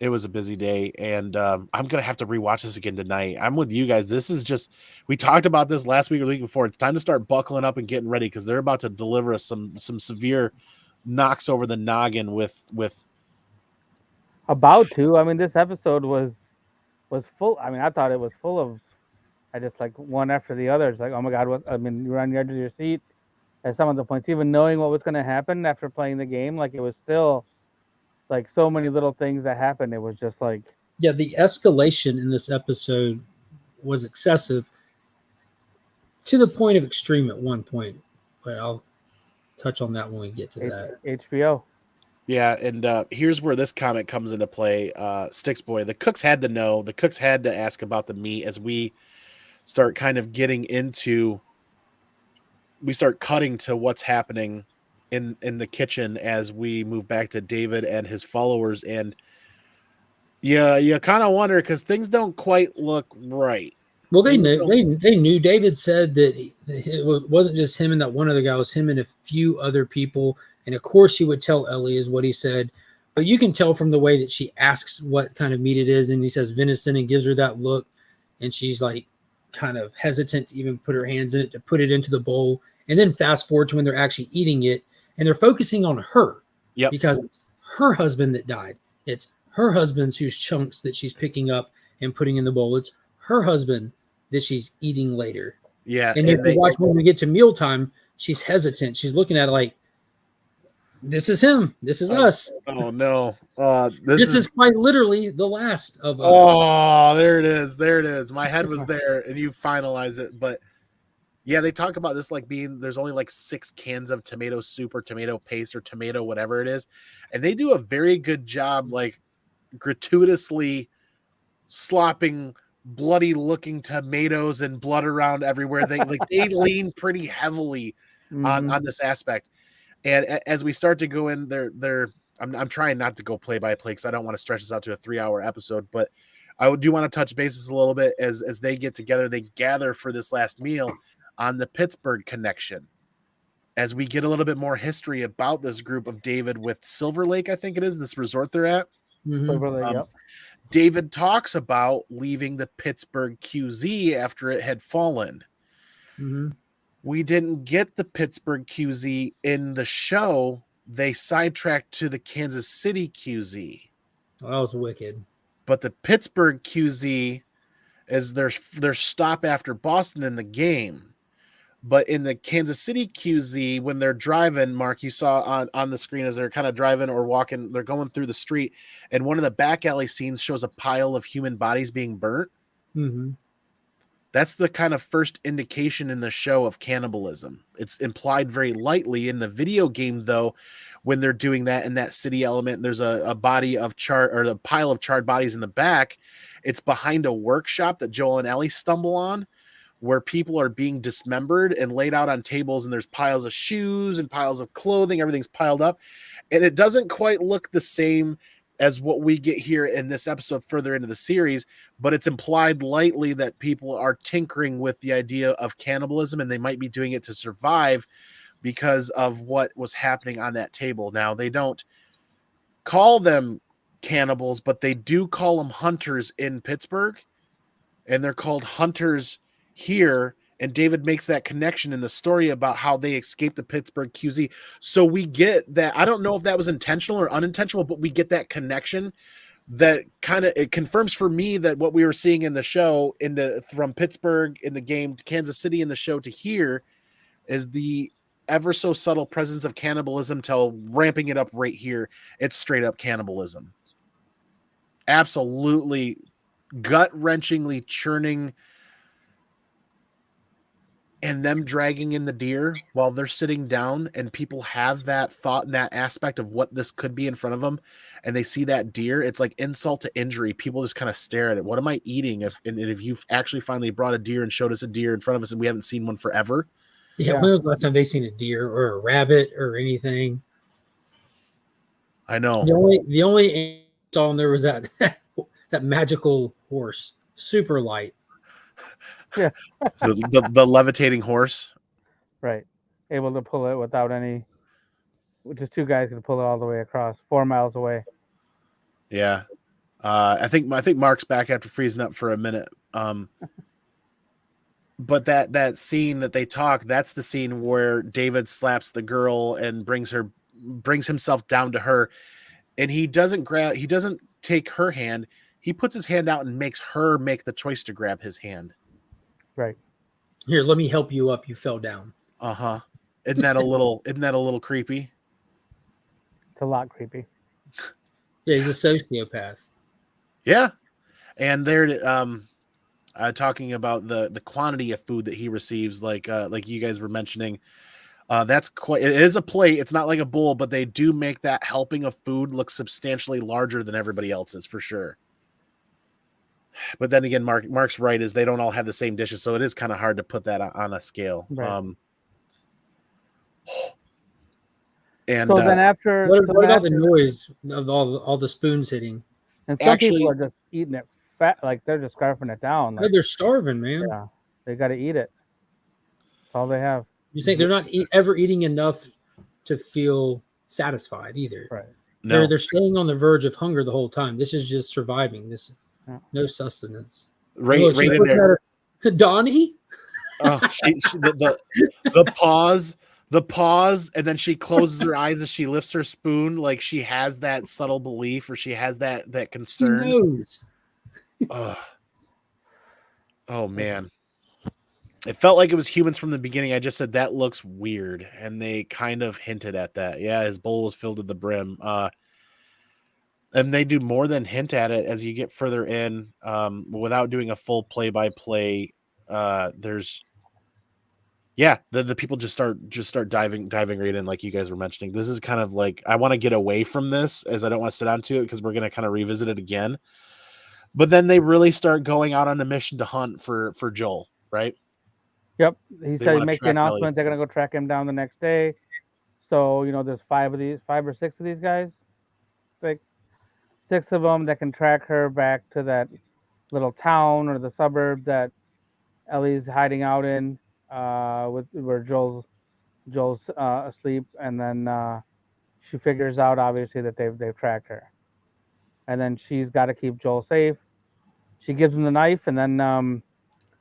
a busy day, and I'm gonna have to rewatch this again tonight. I'm with you guys. This is just, we talked about this last week or the week before. It's time to start buckling up and getting ready because they're about to deliver us some severe knocks over the noggin with About to. I mean, this episode was full. I mean, I thought it was full of. I just like one after the other. It's like, oh my god! What? I mean, you're on the edge of your seat at some of the points, even knowing what was going to happen after playing the game. Like it was still like so many little things that happened. It was just like, Yeah, the escalation in this episode was excessive to the point of extreme at one point, but I'll touch on that when we get to that. HBO. Yeah, and here's where this comic comes into play. Sticks Boy, the cooks had to know. The cooks had to ask about the meat as we start kind of getting into. We start cutting to what's happening in the kitchen as we move back to David and his followers, and you kind of wonder because things don't quite look right. Well, they knew. They knew. David said that it wasn't just him and that one other guy. It was him and a few other people. And of course, he would tell Ellie, is what he said. But you can tell from the way that she asks what kind of meat it is, and he says venison and gives her that look, and she's like kind of hesitant to even put her hands in it to put it into the bowl. And then fast forward to when they're actually eating it, and they're focusing on her, because it's her husband that died. It's her husband's whose chunks that she's picking up and putting in the bowl. It's her husband that she's eating later. Yeah. And if you watch when we get to mealtime, she's hesitant. She's looking at it like, this is him. This is us. Oh no. This is quite literally the last of us. Oh, there it is. There it is. My head was there and you finalize it. But yeah, they talk about this like being, there's only like 6 cans of tomato soup or tomato paste or tomato, whatever it is. And they do a very good job, like gratuitously slopping bloody looking tomatoes and blood around everywhere. They lean pretty heavily on this aspect. And as we start to go in I'm trying not to go play by play because I don't want to stretch this out to a 3-hour episode, but I do want to touch bases a little bit as they get together, they gather for this last meal on the Pittsburgh connection. As we get a little bit more history about this group of David with Silver Lake, I think it is, this resort they're at. Silver Lake, yep. David talks about leaving the Pittsburgh QZ after it had fallen. Mm-hmm. We didn't get the Pittsburgh QZ in the show. They sidetracked to the Kansas City QZ. Oh, that was wicked. But the Pittsburgh QZ is their stop after Boston in the game. But in the Kansas City QZ, when they're driving, Mark, you saw on the screen as they're kind of driving or walking, they're going through the street, and one of the back alley scenes shows a pile of human bodies being burnt. Mm-hmm. That's the kind of first indication in the show of cannibalism. It's implied very lightly in the video game, though, when they're doing that in that city element. There's a body of a pile of charred bodies in the back. It's behind a workshop that Joel and Ellie stumble on, where people are being dismembered and laid out on tables, and there's piles of shoes and piles of clothing. Everything's piled up, and it doesn't quite look the same as what we get here in this episode further into the series, but it's implied lightly that people are tinkering with the idea of cannibalism, and they might be doing it to survive because of what was happening on that table. Now, they don't call them cannibals, but they do call them hunters in Pittsburgh, and they're called hunters here. And David makes that connection in the story about how they escaped the Pittsburgh QZ. So we get that. I don't know if that was intentional or unintentional, but we get that connection that kind of, it confirms for me that what we were seeing in the show from Pittsburgh in the game to Kansas City in the show to here is the ever so subtle presence of cannibalism till ramping it up right here. It's straight up cannibalism. Absolutely gut-wrenchingly churning, and them dragging in the deer while they're sitting down, and people have that thought and that aspect of what this could be in front of them, and they see that deer. It's like insult to injury. People just kind of stare at it. What am I eating? If you've actually finally brought a deer and showed us a deer in front of us and we haven't seen one forever. Yeah, when was the last time they seen a deer or a rabbit or anything? I know. The only saw in there was that magical horse, super light. Yeah. the levitating horse. Right. Able to pull it without any, just two guys can pull it all the way across 4 miles away. Yeah. I think Mark's back after freezing up for a minute. But that scene that they talk, that's the scene where David slaps the girl and brings himself down to her, and he doesn't take her hand. He puts his hand out and makes her make the choice to grab his hand. Right. Here, let me help you up. You fell down. Uh-huh. Isn't that a little creepy? It's a lot creepy. Yeah, he's a sociopath. Yeah. And they're talking about the quantity of food that he receives, like you guys were mentioning. That's quite. It is a plate. It's not like a bowl, but they do make that helping of food look substantially larger than everybody else's for sure. But then again, Mark's right, is they don't all have the same dishes, so it is kind of hard to put that on a scale. Right. And so then after, what about the noise of all the spoons hitting? And some people are just eating it fat, like they're just scarfing it down. Like, they're starving, man. Yeah, they got to eat it. That's all they have. You think they're not ever eating enough to feel satisfied either? Right. No. They're staying on the verge of hunger the whole time. This is just surviving. No sustenance. Right in there. Donnie? Oh, the pause, and then she closes her eyes as she lifts her spoon, like she has that subtle belief, or she has that concern. She knows. Oh man. It felt like it was humans from the beginning. I just said that looks weird, and they kind of hinted at that. Yeah, his bowl was filled to the brim. And they do more than hint at it as you get further in, without doing a full play-by-play. There's, the people just start diving right in, like you guys were mentioning. This is kind of like, I want to get away from this, as I don't want to sit onto it because we're going to kind of revisit it again. But then they really start going out on a mission to hunt for Joel, right? Yep. He said he makes the announcement. Ellie. They're going to go track him down the next day. So, there's 5 or 6 of these guys. 6 of them that can track her back to that little town or the suburb that Ellie's hiding out in, where Joel's asleep, and then she figures out obviously that they've tracked her, and then she's got to keep Joel safe. She gives him the knife, and then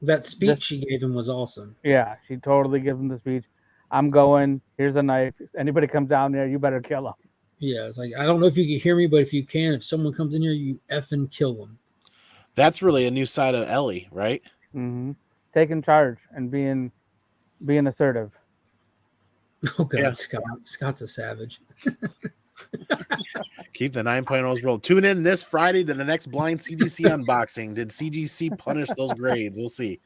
that speech she gave him was awesome. Yeah, she totally gives him the speech. I'm going. Here's a knife. If anybody comes down there, you better kill him. Yeah, it's like, I don't know if you can hear me, but if you can, if someone comes in here, you effing kill them. That's really a new side of Ellie, right? Mm-hmm. Taking charge and being assertive. Oh God, yeah. Scott's a savage. Keep the 9.0s rolling. Tune in this Friday to the next blind CGC unboxing. Did CGC punish those grades? We'll see.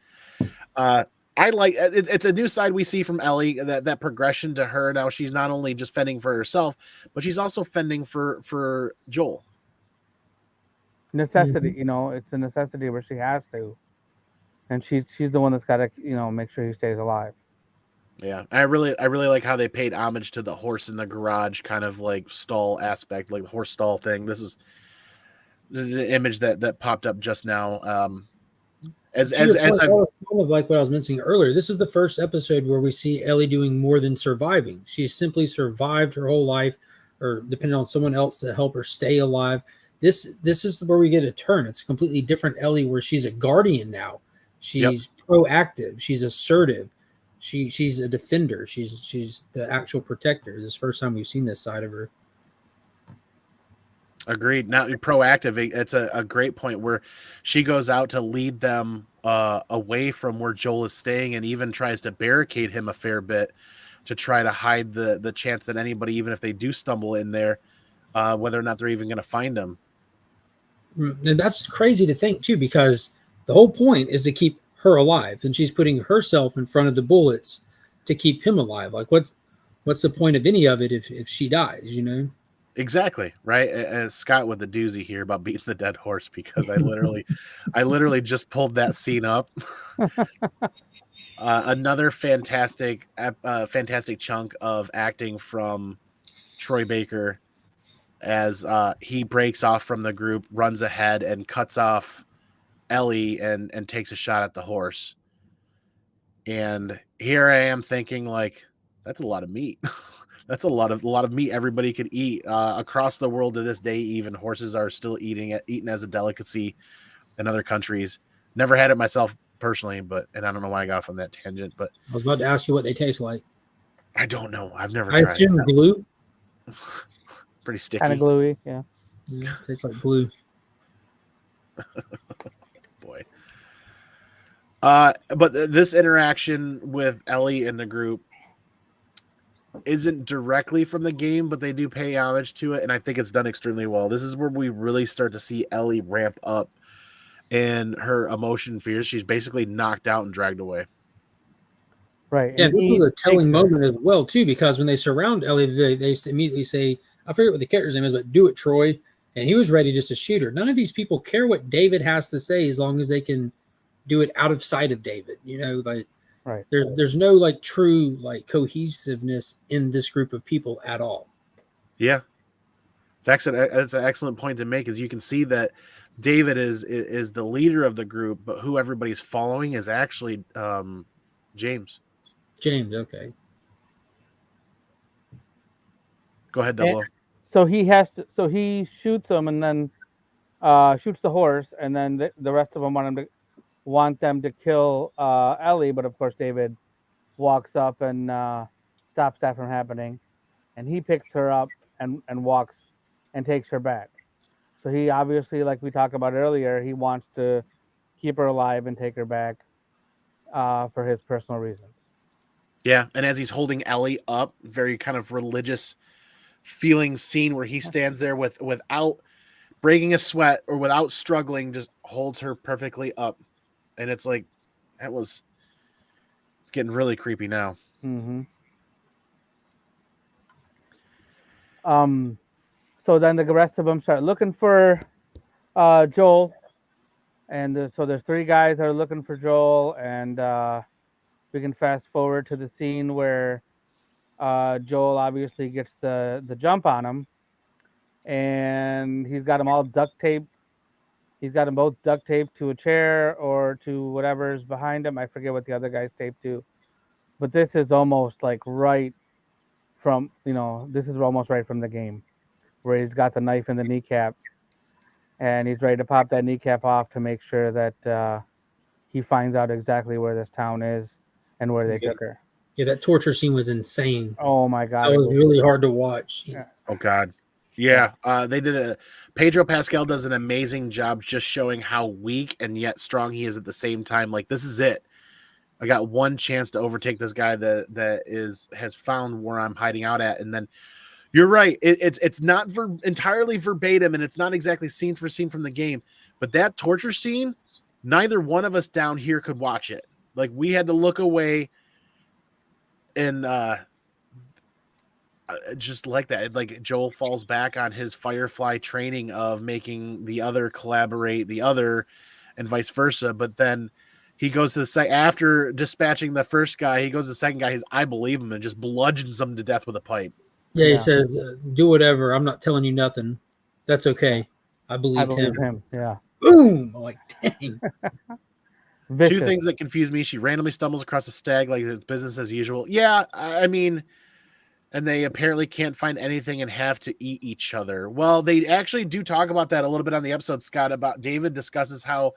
I like it's a new side we see from Ellie, that progression to her. Now she's not only just fending for herself, but she's also fending for Joel. Necessity, it's a necessity where she has to, and she's the one that's got to make sure he stays alive. Yeah, I really like how they paid homage to the horse in the garage kind of like stall aspect, like the horse stall thing. This was the image that popped up just now. As kind of like what I was mentioning earlier, this is the first episode where we see Ellie doing more than surviving. She's simply survived her whole life, or depending on someone else to help her stay alive. This is where we get a turn. It's a completely different Ellie, where she's a guardian now. She's proactive. She's assertive. She's a defender. She's the actual protector. This is the first time we've seen this side of her. Agreed. Now, proactive. It's a great point where she goes out to lead them away from where Joel is staying, and even tries to barricade him a fair bit to try to hide the chance that anybody, even if they do stumble in there, whether or not they're even going to find him. And that's crazy to think too, because the whole point is to keep her alive, and she's putting herself in front of the bullets to keep him alive. Like, what's the point of any of it if she dies? Exactly, right. As Scott with the doozy here about beating the dead horse, because I literally just pulled that scene up. Another fantastic chunk of acting from Troy Baker, as he breaks off from the group, runs ahead, and cuts off Ellie and takes a shot at the horse. And here I am thinking, like, that's a lot of meat. That's a lot of meat everybody could eat across the world to this day. Even horses are still eaten as a delicacy in other countries. Never had it myself personally, and I don't know why I got off on that tangent, but I was about to ask you what they taste like. I don't know. I've never I tried assume glue. it. Pretty sticky. Kind of gluey, yeah. Yeah, tastes like glue. Boy. But this interaction with Ellie and the group isn't directly from the game, but they do pay homage to it, and I think it's done extremely well. This is where we really start to see Ellie ramp up in her emotion fears. She's basically knocked out and dragged away. Right. Yeah, And this he was a telling takes her. moment as well, too, because when they surround Ellie, they immediately say, I forget what the character's name is, but do it, Troy. And he was ready just to shoot her. None of these people care what David has to say as long as they can do it out of sight of David. You know, like Right. there's no like true like cohesiveness in this group of people at all. Yeah. That's an excellent point to make, is you can see that David is the leader of the group, but who everybody's following is actually James. James, okay. Go ahead, Double. So he shoots him and then shoots the horse, and then the rest of them want them to kill Ellie, but of course David walks up and stops that from happening, and he picks her up and walks and takes her back. So he obviously, like we talked about earlier, he wants to keep her alive and take her back for his personal reasons. Yeah, and as he's holding Ellie up, very kind of religious feeling scene where he stands there without breaking a sweat or without struggling, just holds her perfectly up. And it's like, it's getting really creepy now. Mm-hmm. So then the rest of them start looking for Joel, and so there's 3 guys that are looking for Joel, and we can fast forward to the scene where Joel obviously gets the jump on him, and he's got them all duct taped. He's got them both duct taped to a chair or to whatever's behind him. I forget what the other guy's taped to, but this is almost like right from this is almost right from the game, where he's got the knife in the kneecap, and he's ready to pop that kneecap off to make sure that he finds out exactly where this town is and where they took her. Yeah, that torture scene was insane. Oh my god, That was really hard to watch. Yeah. Oh God. Yeah. They did Pedro Pascal does an amazing job just showing how weak and yet strong he is at the same time. Like, this is it. I got one chance to overtake this guy that has found where I'm hiding out at. And then you're right. It's not entirely verbatim, and it's not exactly scene for scene from the game, but that torture scene, neither one of us down here could watch it. Like, we had to look away and just like that. Like, Joel falls back on his Firefly training of making the other collaborate the other and vice versa. But then he goes to the after dispatching the first guy, he goes to the second guy. I believe him, and just bludgeons him to death with a pipe. Yeah, he says, do whatever. I'm not telling you nothing. That's okay. I believe him. Yeah. Boom. I'm like, dang. Vicious. 2 things that confuse me. She randomly stumbles across a stag like it's business as usual. Yeah, I mean, and they apparently can't find anything and have to eat each other. Well, they actually do talk about that a little bit on the episode, Scott, about David discusses how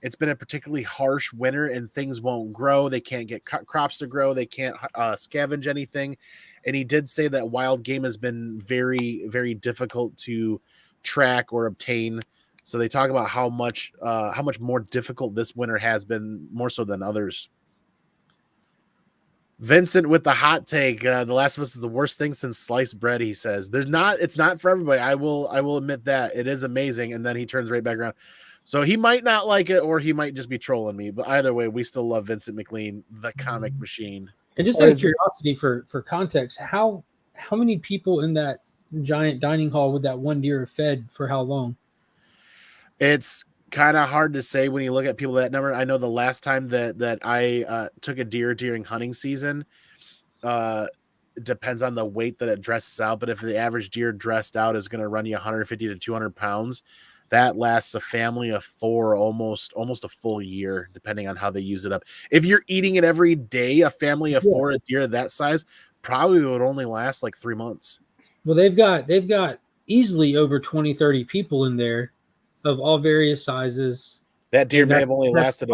it's been a particularly harsh winter and things won't grow. They can't get crops to grow. They can't scavenge anything. And he did say that wild game has been very, very difficult to track or obtain. So they talk about how much more difficult this winter has been, more so than others. Vincent with the hot take. The Last of Us is the worst thing since sliced bread, he says. It's not for everybody. I will admit that. It is amazing. And then he turns right back around. So he might not like it, or he might just be trolling me. But either way, we still love Vincent McLean, the comic machine. And just out of curiosity, for context, how many people in that giant dining hall would that one deer have fed for how long? It's kind of hard to say when you look at people that number. I know the last time that I took a deer during hunting season, it depends on the weight that it dresses out. But if the average deer dressed out is going to run you 150 to 200 pounds, that lasts a family of 4 almost a full year, depending on how they use it up. If you're eating it every day, a family of 4, a deer that size probably would only last like 3 months. Well, they've got easily over 20, 30 people in there of all various sizes. That deer may have only lasted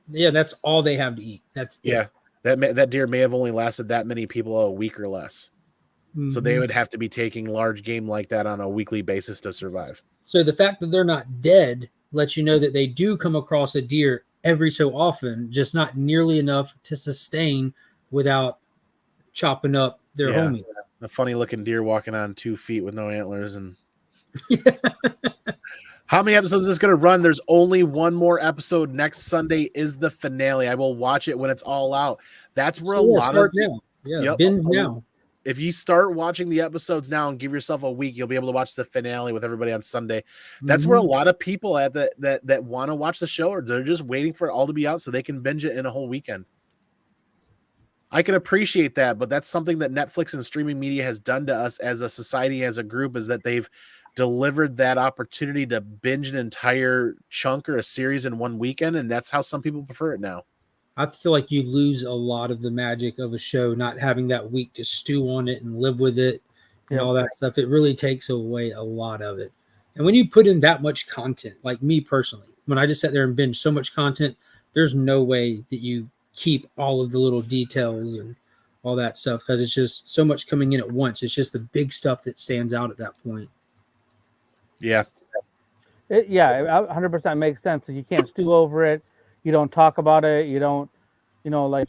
that's all they have to eat. That's it. That deer may have only lasted that many people a week or less. Mm-hmm. So they would have to be taking large game like that on a weekly basis to survive. So the fact that they're not dead lets you know that they do come across a deer every so often, just not nearly enough to sustain without chopping up their homies. A funny looking deer walking on 2 feet with no antlers. And how many episodes is this going to run? There's only one more episode. Next Sunday is the finale. I will watch it when it's all out. That's where a lot of binge now. If you start watching the episodes now and give yourself a week, you'll be able to watch the finale with everybody on Sunday. That's where a lot of people at that want to watch the show, or they're just waiting for it all to be out so they can binge it in a whole weekend. I can appreciate that, but that's something that Netflix and streaming media has done to us as a society, as a group, is that they've delivered that opportunity to binge an entire chunk or a series in one weekend, and that's how some people prefer it now. I feel like you lose a lot of the magic of a show not having that week to stew on it and live with it and all that stuff. It really takes away a lot of it. And when you put in that much content, like me personally, when I just sat there and binge so much content, there's no way that you keep all of the little details and all that stuff, because it's just so much coming in at once. It's just the big stuff that stands out at that point. Yeah. It 100% makes sense. You can't stew over it. You don't talk about it. You don't, like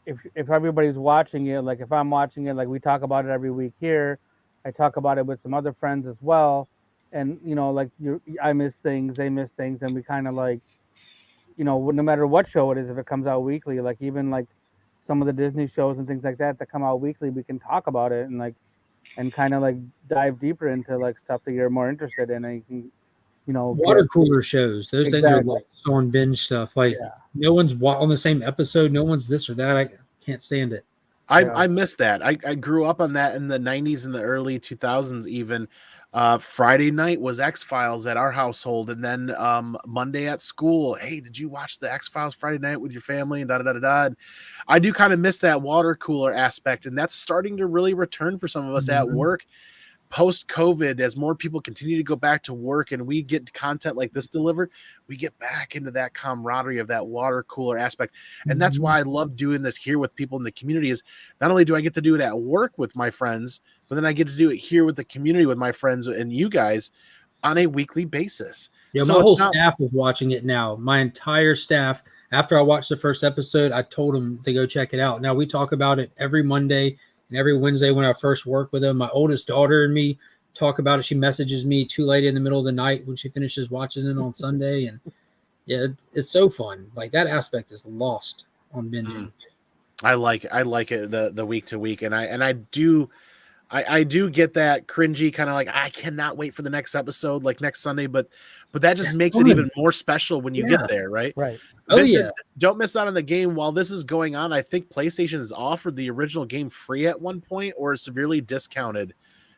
if everybody's watching it, like if I'm watching it, like we talk about it every week here. I talk about it with some other friends as well. And, I miss things, they miss things. And we kind of like, no matter what show it is, if it comes out weekly, like even like some of the Disney shows and things like that come out weekly, we can talk about it and kind of like dive deeper into like stuff that you're more interested in. And you can, water cooler shows, those things are like storm binge stuff. Like no one's on the same episode, no one's this or that. I can't stand it. I miss that. I grew up on that in the 90s and the early 2000s. Even Friday night was X-Files at our household, and then Monday at school, hey, did you watch the X-Files Friday night with your family? And da-da-da-da-da. I do kind of miss that water cooler aspect, and that's starting to really return for some of us at work post-COVID. As more people continue to go back to work and we get content like this delivered, we get back into that camaraderie of that water cooler aspect. And that's why I love doing this here with people in the community, is not only do I get to do it at work with my friends, but then I get to do it here with the community with my friends and you guys on a weekly basis. Yeah, so my whole staff is watching it now. My entire staff, after I watched the first episode, I told them to go check it out. Now we talk about it every Monday and every Wednesday when I first work with them. My oldest daughter and me talk about it. She messages me too late in the middle of the night when she finishes watching it on Sunday. And yeah, it's so fun. Like that aspect is lost on binging. I like it the week to week. And I do get that cringy kind of like, I cannot wait for the next episode, like next Sunday, but that just makes it even more special when you get there, right? Right. Vincent, don't miss out on the game while this is going on. I think PlayStation has offered the original game free at one point or severely discounted.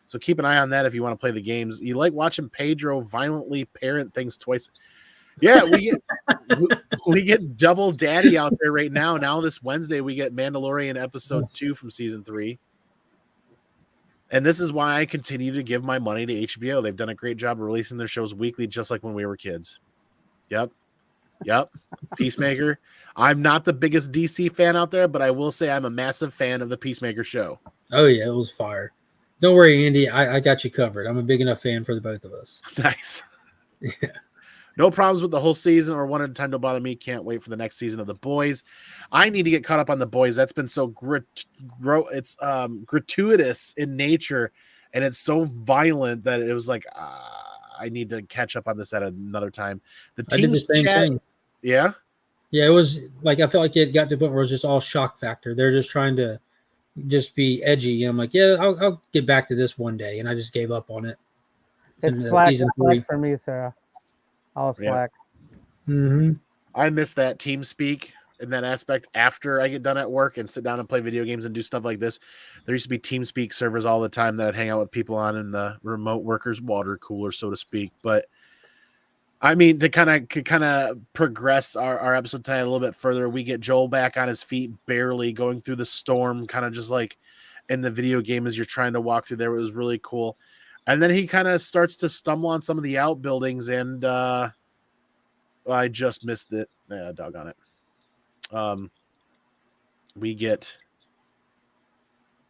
So keep an eye on that if you want to play the games. You like watching Pedro violently parent things twice. Yeah, we get double daddy out there right now. Now this Wednesday we get Mandalorian episode 2 from season 3. And this is why I continue to give my money to HBO. They've done a great job of releasing their shows weekly, just like when we were kids. Yep. Peacemaker. I'm not the biggest DC fan out there, but I will say I'm a massive fan of the Peacemaker show. Oh, yeah, it was fire. Don't worry, Andy. I got you covered. I'm a big enough fan for the both of us. Nice. Yeah. No problems with the whole season or one at a time. Don't bother me. Can't wait for the next season of The Boys. I need to get caught up on The Boys. That's been so it's gratuitous in nature, and it's so violent that it was like I need to catch up on this at another time. The team's same thing. Yeah. Yeah, it was like I felt like it got to the point where it was just all shock factor. They're just trying to just be edgy, and I'm like, yeah, I'll get back to this one day, and I just gave up on it. It's slack for me, Sarah. I'll slack. Mm-hmm. I miss that team speak in that aspect after I get done at work and sit down and play video games and do stuff like this. There used to be team speak servers all the time that I'd hang out with people on in the remote workers water cooler, so to speak. But I mean, to kind of progress our episode tonight a little bit further, we get Joel back on his feet, barely going through the storm, kind of just like in the video game as you're trying to walk through there. It was really cool. And then he kind of starts to stumble on some of the outbuildings, and I just missed it. Yeah, doggone it. We get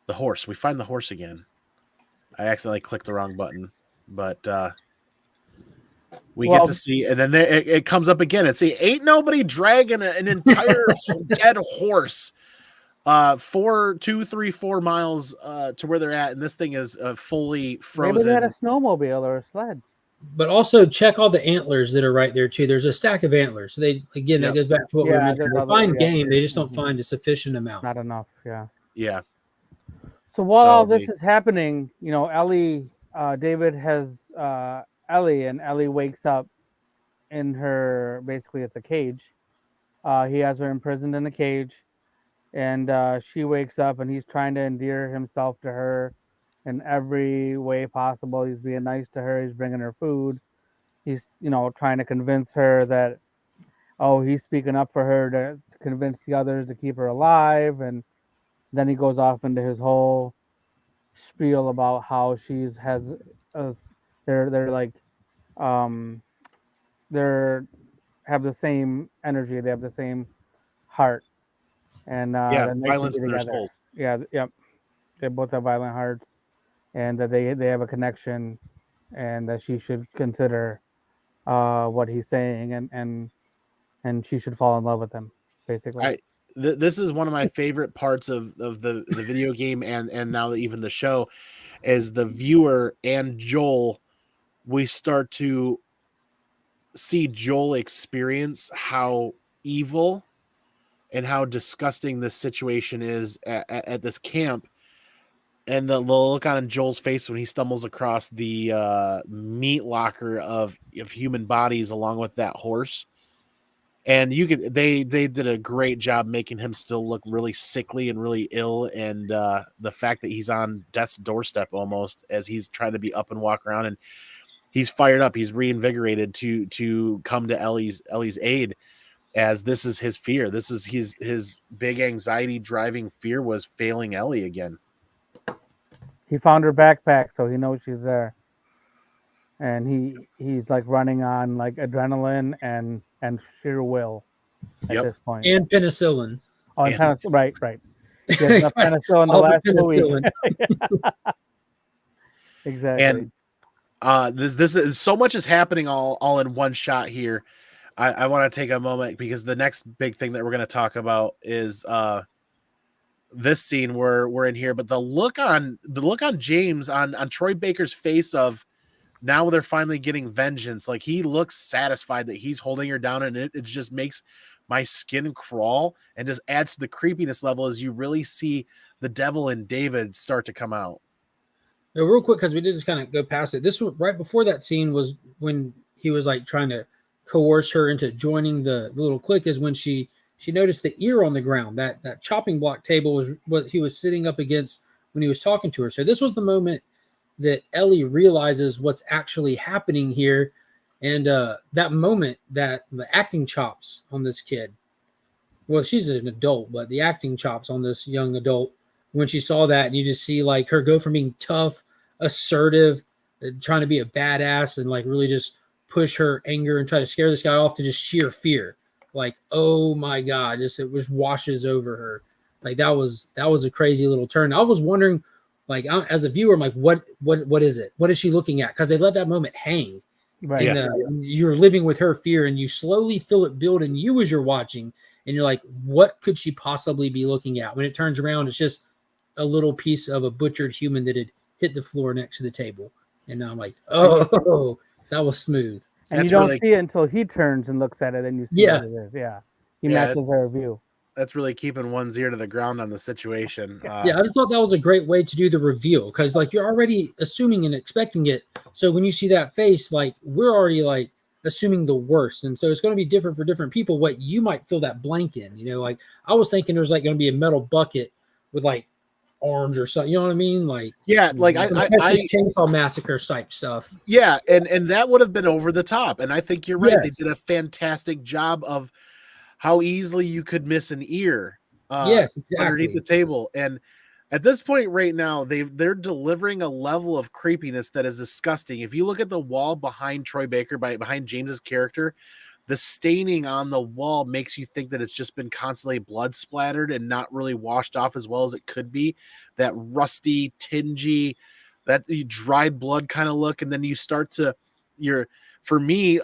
the horse. We find the horse again. I accidentally clicked the wrong button, but we get to see, and then it comes up again. It's ain't nobody dragging an entire dead horse 4 miles to where they're at, and this thing is fully frozen. Maybe they had a snowmobile or a sled. But also check all the antlers that are right there too. There's a stack of antlers. So that goes back to what we mentioned. They find game, they just don't find a sufficient amount. Not enough, yeah. So while all this is happening, Ellie, David has Ellie, and Ellie wakes up in her, basically it's a cage. He has her imprisoned in a cage, and she wakes up, and he's trying to endear himself to her in every way possible. He's being nice to her. He's bringing her food. He's, trying to convince her that, he's speaking up for her to convince the others to keep her alive. And then he goes off into his whole spiel about how they're like, have the same energy. They have the same heart. And then they violence can be in their together. souls. Yeah, yep. They both have violent hearts, and that they have a connection, and that she should consider what he's saying, and she should fall in love with him, basically. This is one of my favorite parts of the video game and now even the show, is the viewer and Joel. We start to see Joel experience how evil and how disgusting this situation is at this camp. And the look on Joel's face when he stumbles across the meat locker of human bodies along with that horse. And they did a great job making him still look really sickly and really ill. And the fact that he's on death's doorstep almost as he's trying to be up and walk around, and he's fired up. He's reinvigorated to come to Ellie's aid, as this is his fear. This is his big anxiety driving fear was failing Ellie again. He found her backpack, so he knows she's there. And he's like running on like adrenaline and sheer will at this point. And penicillin. Oh, and right. He has enough penicillin the last 2 weeks. Exactly. And this is so much is happening all in one shot here. I want to take a moment because the next big thing that we're going to talk about is this scene where we're in here, but the look on James on Troy Baker's face of now they're finally getting vengeance. Like he looks satisfied that he's holding her down, and it just makes my skin crawl and just adds to the creepiness level as you really see the devil in David start to come out. Now, real quick, because we did just kind of go past it. This was right before that scene was when he was like trying to coerce her into joining the little clique, is when she noticed the ear on the ground. That chopping block table was what he was sitting up against when he was talking to her. So this was the moment that Ellie realizes what's actually happening here. And that moment, that the acting chops on this kid, well, she's an adult, but the acting chops on this young adult, when she saw that, and you just see like her go from being tough, assertive, trying to be a badass, and like really just push her anger and try to scare this guy off, to just sheer fear. Like, oh my God, it was washes over her. Like that was a crazy little turn. I was wondering, like, as a viewer, I'm like, what is it? What is she looking at? Because they let that moment hang. Right. And you're living with her fear, and you slowly feel it build in you as you're watching. And you're like, what could she possibly be looking at? When it turns around, it's just a little piece of a butchered human that had hit the floor next to the table. And now I'm like, oh, that was smooth. And you don't see it until he turns and looks at it, and you see what it is. Yeah. He matches her view. That's really keeping one's ear to the ground on the situation. I just thought that was a great way to do the reveal, because like you're already assuming and expecting it. So when you see that face, like we're already like assuming the worst, and so it's going to be different for different people. What you might fill that blank in, like I was thinking there's like going to be a metal bucket with like arms or something. You know what I mean? Like like some I Texas Chainsaw Massacre type stuff. yeah, and that would have been over the top. And I think you're right. They Yes. did a fantastic job of how easily you could miss an ear Yes, underneath the exactly. table. And at this point right now, they're delivering a level of creepiness that is disgusting. If you look at the wall behind Troy Baker, behind James's character, the staining on the wall makes you think that it's just been constantly blood splattered and not really washed off as well as it could be. That rusty, tingy, that dried blood kind of look. And then you start to for me,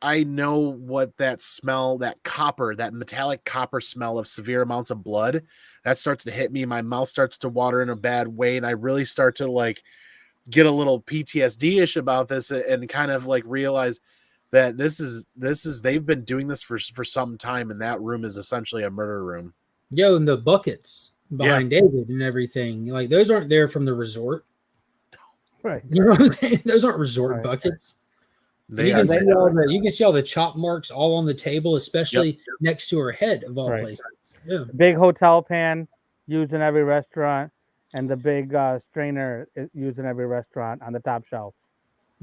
I know what that smell, that copper, that metallic copper smell of severe amounts of blood, that starts to hit me. My mouth starts to water in a bad way. And I really start to like get a little PTSD-ish about this and kind of like realize that this is they've been doing this for some time. And that room is essentially a murder room. Yo, and the buckets Yeah. behind David and everything, like those aren't there from the resort. Right. You know what I'm saying? Those aren't resort Right. buckets. And They you are can see all the chop marks all on the table, especially next to her head of all Right. places. Yeah. Big hotel pan used in every restaurant, and the big strainer used in every restaurant on the top shelf.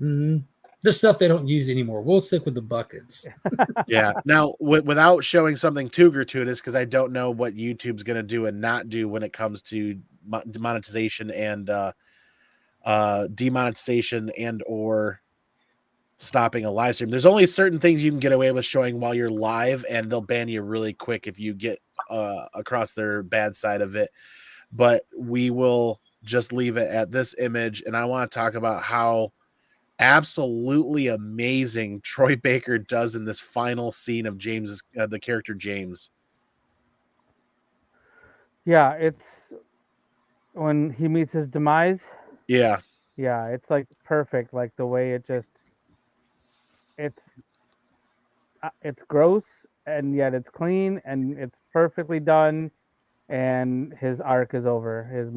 Mm-hmm. The stuff they don't use anymore. We'll stick with the buckets. Yeah. Now, without showing something too gratuitous, because I don't know what YouTube's going to do and not do when it comes to monetization and demonetization and or stopping a live stream. There's only certain things you can get away with showing while you're live, and they'll ban you really quick if you get across their bad side of it. But we will just leave it at this image, and I want to talk about how absolutely amazing Troy Baker does in this final scene of James's the character James. Yeah, it's when he meets his demise. Yeah. Yeah, it's like perfect. Like the way it's gross and yet it's clean and it's perfectly done. And his arc is over. His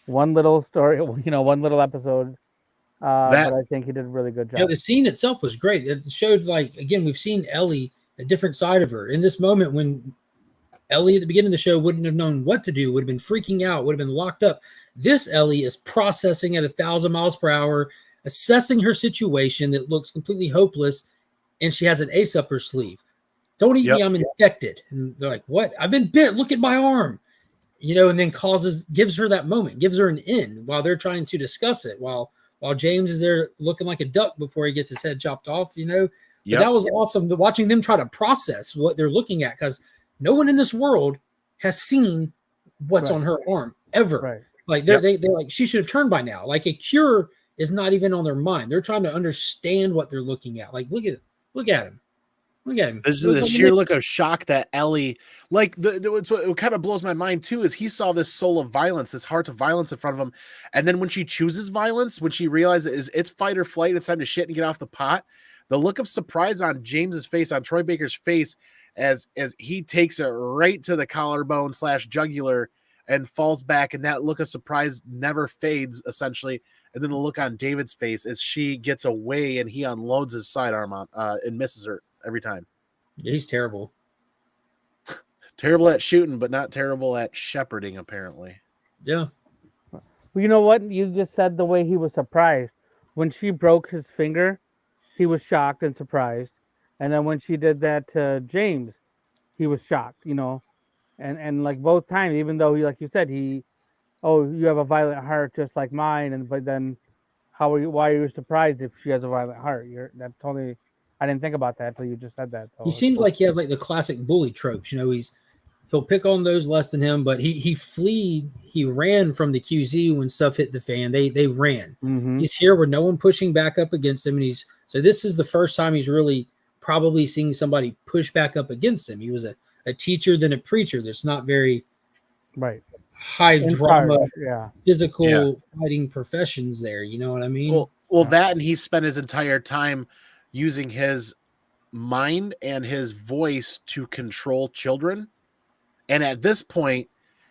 one little story, one little episode. But I think he did a really good job. Yeah, the scene itself was great. It showed, like, again, we've seen Ellie, a different side of her. In this moment when Ellie at the beginning of the show wouldn't have known what to do, would have been freaking out, would have been locked up. This Ellie is processing at 1,000 miles per hour, assessing her situation that looks completely hopeless, and she has an ace up her sleeve. Don't eat me, I'm infected. And they're like, what? I've been bit. Look at my arm. And then gives her that moment, gives her an in while they're trying to discuss it, while James is there looking like a duck before he gets his head chopped off, But that was awesome, watching them try to process what they're looking at, because no one in this world has seen what's on her arm ever. Right. Like they're like, she should have turned by now. Like a cure is not even on their mind. They're trying to understand what they're looking at. Like, look at him. Look at him. There's the sheer look of shock that Ellie, like, what kind of blows my mind too is he saw this soul of violence, this heart of violence in front of him, and then when she chooses violence, when she realizes it's fight or flight, it's time to shit and get off the pot, the look of surprise on James's face, on Troy Baker's face, as he takes it right to the collarbone / jugular and falls back, and that look of surprise never fades, essentially. And then the look on David's face as she gets away and he unloads his sidearm on and misses her every time. Yeah, he's terrible. Terrible at shooting, but not terrible at shepherding, apparently. Yeah. Well, you know what? You just said the way he was surprised. When she broke his finger, he was shocked and surprised. And then when she did that to James, he was shocked, And like both times, even though like you said, you have a violent heart just like mine, but then why are you surprised if she has a violent heart? I didn't think about that until you just said that. So he seems like he has like the classic bully tropes. He'll pick on those less than him, but he ran from the QZ when stuff hit the fan. They ran. Mm-hmm. He's here with no one pushing back up against him, and so this is the first time he's really probably seeing somebody push back up against him. He was a teacher, then a preacher. That's not very high drama, physical fighting professions there. You know what I mean? Well, that, and he spent his entire time using his mind and his voice to control children. And at this point,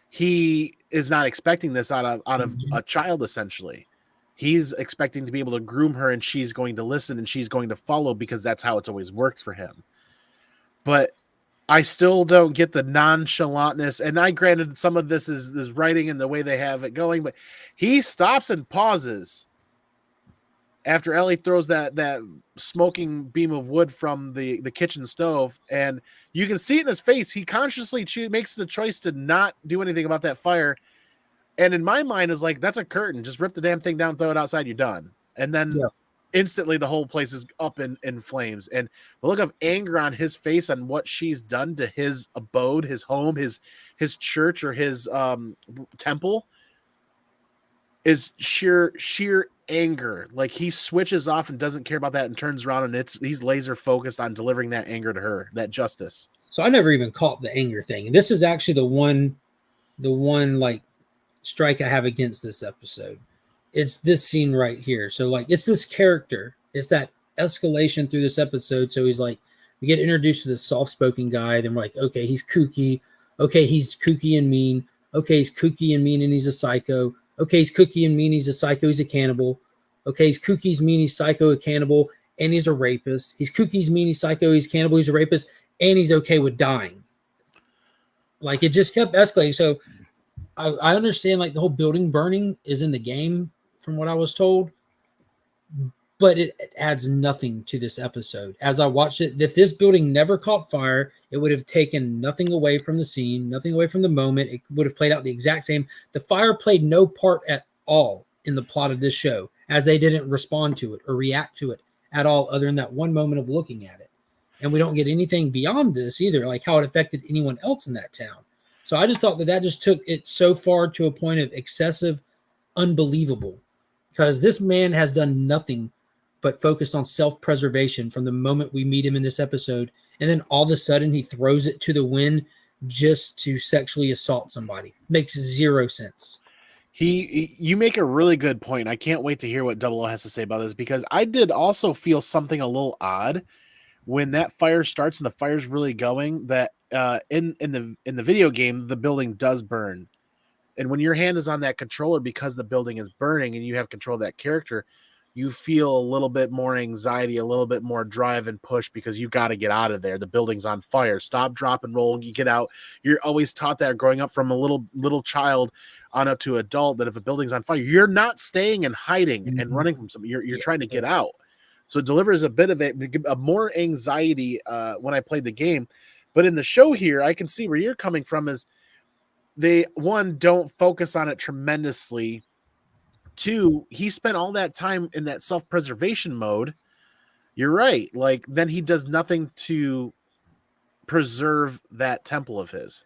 he is not expecting this out of a child, essentially. He's expecting to be able to groom her, and she's going to listen and she's going to follow because that's how it's always worked for him. But I still don't get the nonchalantness. And I granted some of this is writing and the way they have it going, but he stops and pauses after Ellie throws that smoking beam of wood from the kitchen stove, and you can see it in his face. He consciously makes the choice to not do anything about that fire. And in my mind is like, that's a curtain. Just rip the damn thing down, throw it outside, you're done. And then instantly the whole place is up in flames. And the look of anger on his face on what she's done to his abode, his home, his church, or his temple is sheer anger. Like, he switches off and doesn't care about that and turns around, and he's laser focused on delivering that anger to her, that justice. So I never even caught the anger thing. And this is actually the one like strike I have against this episode. It's this scene right here. So like, it's this character. It's that escalation through this episode. So he's like, we get introduced to this soft-spoken guy. Then we're like, okay, he's kooky. Okay, he's kooky and mean. Okay, he's kooky and mean, and he's a psycho. Okay, he's kooky and mean, he's a psycho, he's a cannibal. Okay, he's kooky, he's mean, he's psycho, a cannibal, and he's a rapist. He's kooky, he's mean, he's psycho, he's cannibal, he's a rapist, and he's okay with dying. Like, it just kept escalating. So I understand, like, the whole building burning is in the game, from what I was told, but it adds nothing to this episode. As I watched it, if this building never caught fire, it would have taken nothing away from the scene, nothing away from the moment. It would have played out the exact same. The fire played no part at all in the plot of this show, as they didn't respond to it or react to it at all, other than that one moment of looking at it. And we don't get anything beyond this either, like how it affected anyone else in that town. So I just thought that just took it so far to a point of excessive unbelievable, because this man has done nothing but focused on self-preservation from the moment we meet him in this episode. And then all of a sudden he throws it to the wind just to sexually assault somebody. Makes zero sense. You make a really good point. I can't wait to hear what Double O has to say about this, because I did also feel something a little odd when that fire starts and the fire's really going, that in the video game, the building does burn. And when your hand is on that controller, because the building is burning and you have control of that character, you feel a little bit more anxiety, a little bit more drive and push, because you got to get out of there. The building's on fire. Stop, drop, and roll. You get out. You're always taught that growing up from a little child on up to adult, that if a building's on fire, you're not staying and hiding and running from something. You're trying to get out. So it delivers a bit of it, a more anxiety when I played the game. But in the show here, I can see where you're coming from. Is they, one, don't focus on it tremendously. Two, he spent all that time in that self-preservation mode. You're right. Like, then he does nothing to preserve that temple of his.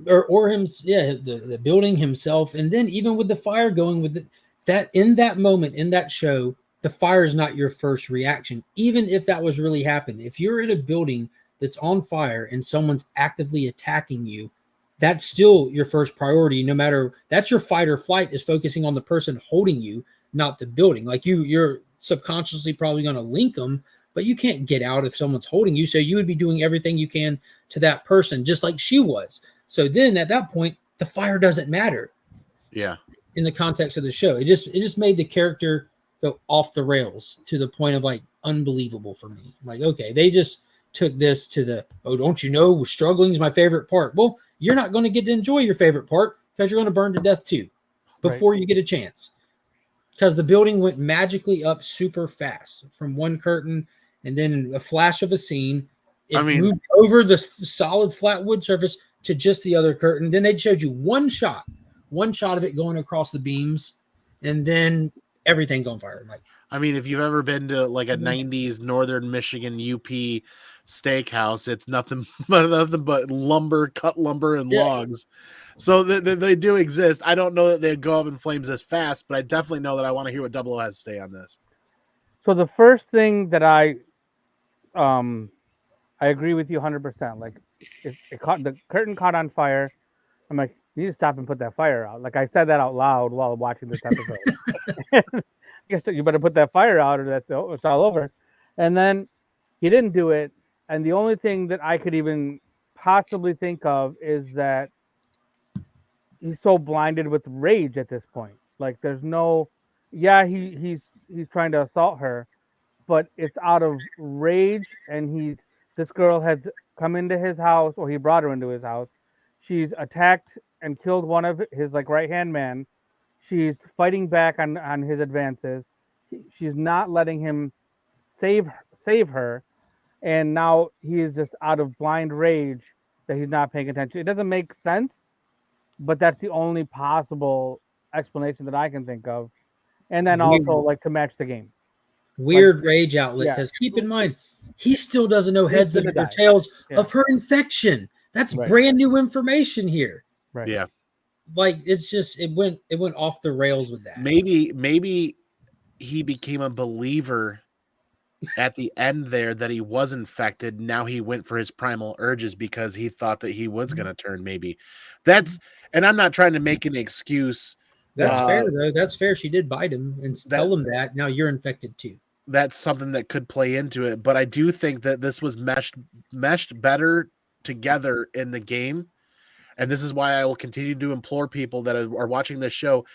Or him, the building himself. And then even with the fire going, with that in that moment, in that show, the fire is not your first reaction. Even if that was really happening. If you're in a building that's on fire and someone's actively attacking you, that's still your first priority. No matter, that's your fight or flight, is focusing on the person holding you, not the building. Like, you're subconsciously probably going to link them, but you can't get out if someone's holding you. So you would be doing everything you can to that person, just like she was. So then at that point, the fire doesn't matter. Yeah. In the context of the show, it just made the character go off the rails to the point of, like, unbelievable for me. Like, okay, they just took this to the, oh, don't you know, struggling is my favorite part. Well, you're not going to get to enjoy your favorite part, because you're going to burn to death too before you get a chance. Because the building went magically up super fast from one curtain, and then in a flash of a scene, it moved over the solid flat wood surface to just the other curtain. Then they showed you one shot of it going across the beams, and then everything's on fire. Like, I mean, if you've ever been to like a 90s Northern Michigan UP steakhouse, it's nothing but lumber, cut lumber, and logs. So they do exist. I don't know that they'd go up in flames as fast, but I definitely know that I want to hear what Double O has to say on this. So the first thing that I agree with you 100%. Like, it caught, the curtain caught on fire. I'm like, you need to stop and put that fire out. Like, I said that out loud while watching this episode. Guess you better put that fire out, or it's all over. And then he didn't do it. And the only thing that I could even possibly think of is that he's so blinded with rage at this point. Like, there's no, he's trying to assault her, but it's out of rage, and this girl has come into his house, or he brought her into his house. She's attacked and killed one of his like right hand man. She's fighting back on his advances. She's not letting him save her, and now he is just out of blind rage that he's not paying attention. It doesn't make sense, but that's the only possible explanation that I can think of. And then also like to match the game. Weird rage outlet, yeah. because keep in mind, he still doesn't know He's heads gonna or die. tails Yeah. of her infection. That's Right. brand new information here. Right. Yeah. Like it's just it went off the rails with that. Maybe he became a believer at the end there that he was infected. Now he went for his primal urges because he thought that he was going to turn. Maybe that's, and I'm not trying to make an excuse. That's fair though. That's fair. She did bite him and tell him that now you're infected too. That's something that could play into it. But I do think that this was meshed better together in the game. And this is why I will continue to implore people that are watching this show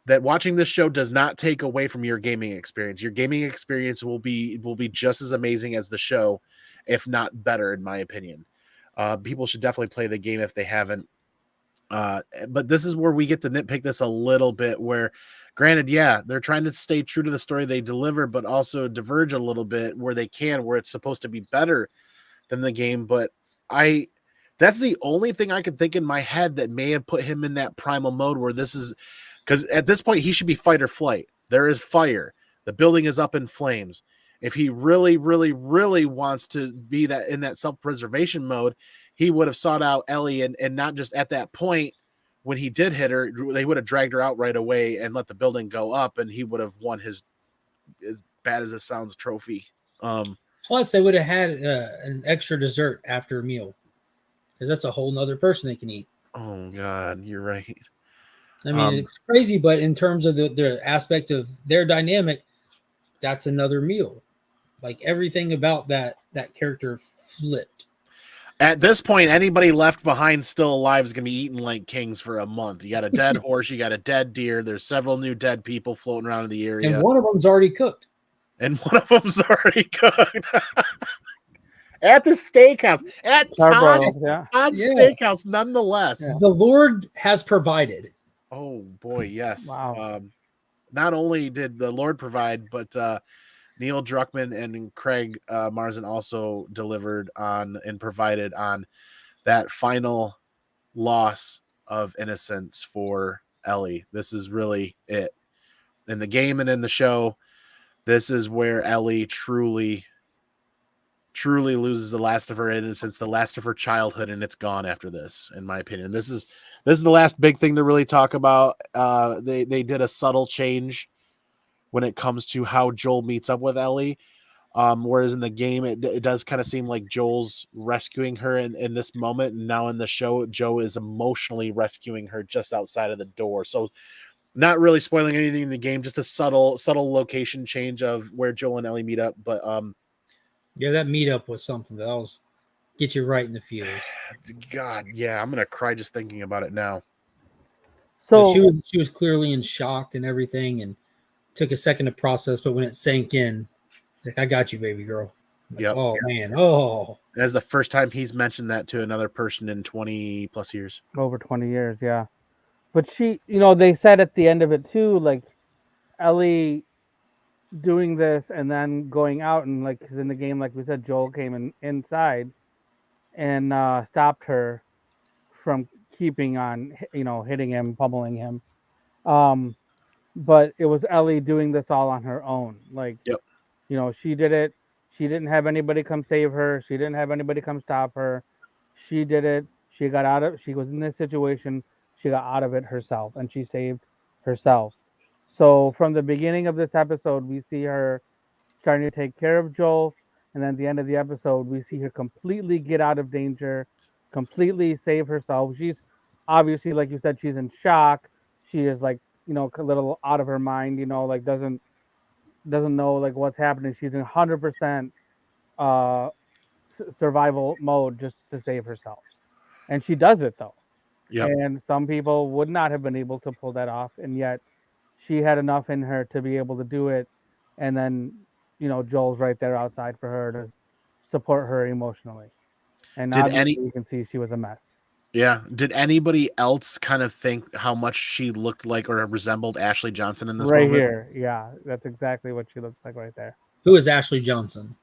that watching this show does not take away from your gaming experience. Your gaming experience will be just as amazing as the show, if not better, in my opinion. People should definitely play the game if they haven't. But this is where we get to nitpick this a little bit, where granted, yeah, they're trying to stay true to the story they deliver, but also diverge a little bit where they can, where it's supposed to be better than the game. But that's the only thing I could think in my head that may have put him in that primal mode where this is, because at this point he should be fight or flight. There is fire. The building is up in flames. If he really, really, really wants to be that in that self-preservation mode, he would have sought out Ellie and not just at that point when he did hit her, they would have dragged her out right away and let the building go up, and he would have won his, as bad as it sounds, trophy. Plus, they would have had an extra dessert after a meal, because that's a whole nother person they can eat. Oh God, you're right. I mean, it's crazy, but in terms of the aspect of their dynamic, that's another meal. Like everything about that character flipped. At this point, anybody left behind still alive is going to be eaten like kings for a month. You got a dead horse, you got a dead deer. There's several new dead people floating around in the area, and one of them's already cooked. At the steakhouse, at Todd's Steakhouse, nonetheless. Yeah. The Lord has provided. Oh boy, yes. Wow. Not only did the Lord provide, but Neil Druckmann and Craig Mazin also delivered on and provided on that final loss of innocence for Ellie. This is really it. In the game and in the show, this is where Ellie truly loses the last of her innocence, the last of her childhood, and it's gone after this, in my opinion. This is the last big thing to really talk about. They did a subtle change when it comes to how Joel meets up with Ellie. Whereas in the game, it does kind of seem like Joel's rescuing her in this moment. And now in the show, Joe is emotionally rescuing her just outside of the door. So not really spoiling anything in the game, just a subtle location change of where Joel and Ellie meet up. But yeah, that meetup was something that was get you right in the feels. God, yeah, I'm gonna cry just thinking about it now. So she was clearly in shock and everything, and took a second to process. But when it sank in, it's like, "I got you, baby girl." Like, yep. Oh man, oh. That's the first time he's mentioned that to another person in 20 plus years. Over 20 years, yeah. But she, they said at the end of it too, like Ellie doing this and then going out, and like, because in the game, like we said, Joel came inside and stopped her from keeping on, hitting him, pummeling him. But it was Ellie doing this all on her own. Like, yep. She did it. She didn't have anybody come save her. She didn't have anybody come stop her. She did it. She was in this situation. She got out of it herself, and she saved herself. So from the beginning of this episode, we see her starting to take care of Joel, and then at the end of the episode, we see her completely get out of danger, completely save herself. She's obviously, like you said, she's in shock. She is like, a little out of her mind, like doesn't know like what's happening. She's in 100% survival mode just to save herself, and she does it though. Yep. And some people would not have been able to pull that off, and yet she had enough in her to be able to do it. And then Joel's right there outside for her to support her emotionally. And Did obviously you can see she was a mess. Yeah. Did anybody else kind of think how much she looked like or resembled Ashley Johnson in this Right moment? here, yeah, that's exactly what she looks like right there. Who is Ashley Johnson?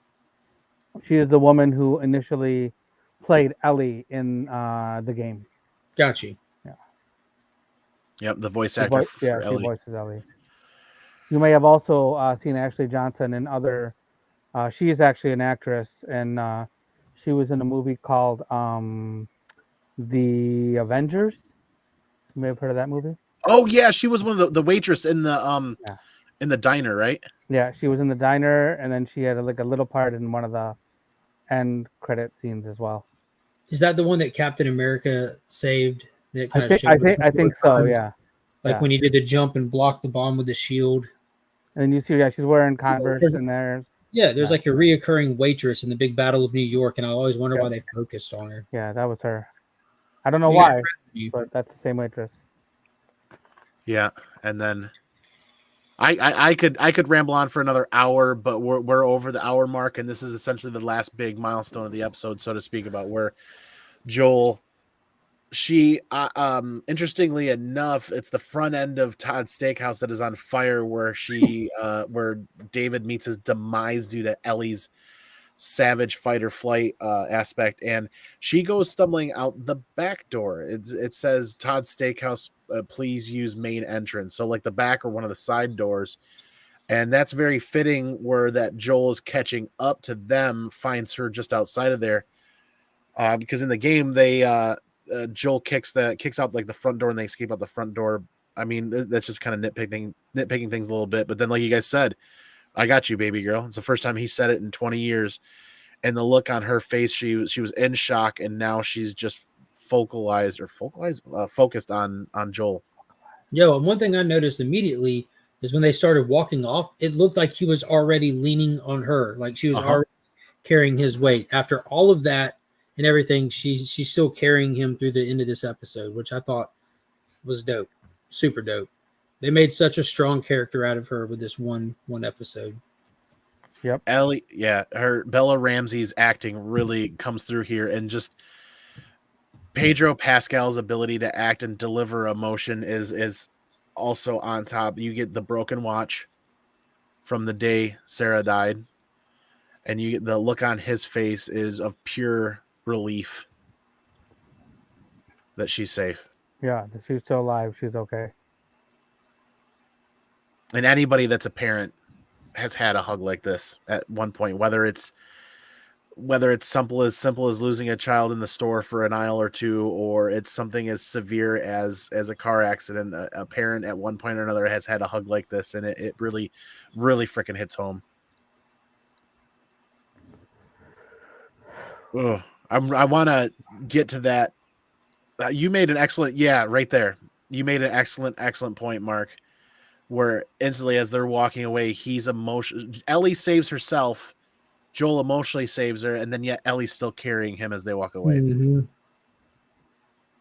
She is the woman who initially played Ellie in the game. Got you. Yeah. Yep, the voice actor for she Ellie. voices Ellie. You may have also seen Ashley Johnson in other. She is actually an actress, and she was in a movie called The Avengers. You may have heard of that movie. Oh yeah, she was one of the waitress in the Yeah. in the diner, right? Yeah, she was in the diner, and then she had like a little part in one of the end credit scenes as well. Is that the one that Captain America saved? That I kind of think showed I think so. times? Yeah. Like when he did the jump and blocked the bomb with the shield. And you see, yeah, she's wearing Converse in there. Yeah, there's Yeah. like a reoccurring waitress in the Big Battle of New York, and I always wonder why they focused on her. Yeah, that was her. I don't know You why, got- but that's the same waitress. Yeah, and then I could ramble on for another hour, but we're over the hour mark, and this is essentially the last big milestone of the episode, so to speak, about where Joel. She, interestingly enough, it's the front end of Todd's Steakhouse that is on fire, where where David meets his demise due to Ellie's savage fight or flight aspect, and she goes stumbling out the back door. It says Todd's Steakhouse, please use main entrance, so like the back or one of the side doors, and that's very fitting where that Joel is catching up to them, finds her just outside of there, because in the game they. Joel kicks out like the front door and they escape out the front door. I mean, that's just kind of nitpicking things a little bit. But then, like you guys said, I got you, baby girl. It's the first time he said it in 20 years. And the look on her face, she was in shock, and now she's just focused on Joel. Yo, and one thing I noticed immediately is when they started walking off, it looked like he was already leaning on her, like she was already carrying his weight. After all of that and everything, she's still carrying him through the end of this episode, which I thought was dope, super dope. They made such a strong character out of her with this one episode. Yep. Ellie, yeah, her Bella Ramsey's acting really comes through here, and just Pedro Pascal's ability to act and deliver emotion is also on top. You get the broken watch from the day Sarah died, and you get the look on his face is of pure relief that she's safe. Yeah, she's still alive. She's okay. And anybody that's a parent has had a hug like this at one point, whether it's simple as losing a child in the store for an aisle or two, or it's something as severe as a car accident. A parent at one point or another has had a hug like this, and it really, really freaking hits home. Oh, I want to get to that. You made an excellent, right there. You made an excellent point, Mark. Where instantly, as they're walking away, he's emotional. Ellie saves herself. Joel emotionally saves her, and then yet Ellie's still carrying him as they walk away. Mm-hmm.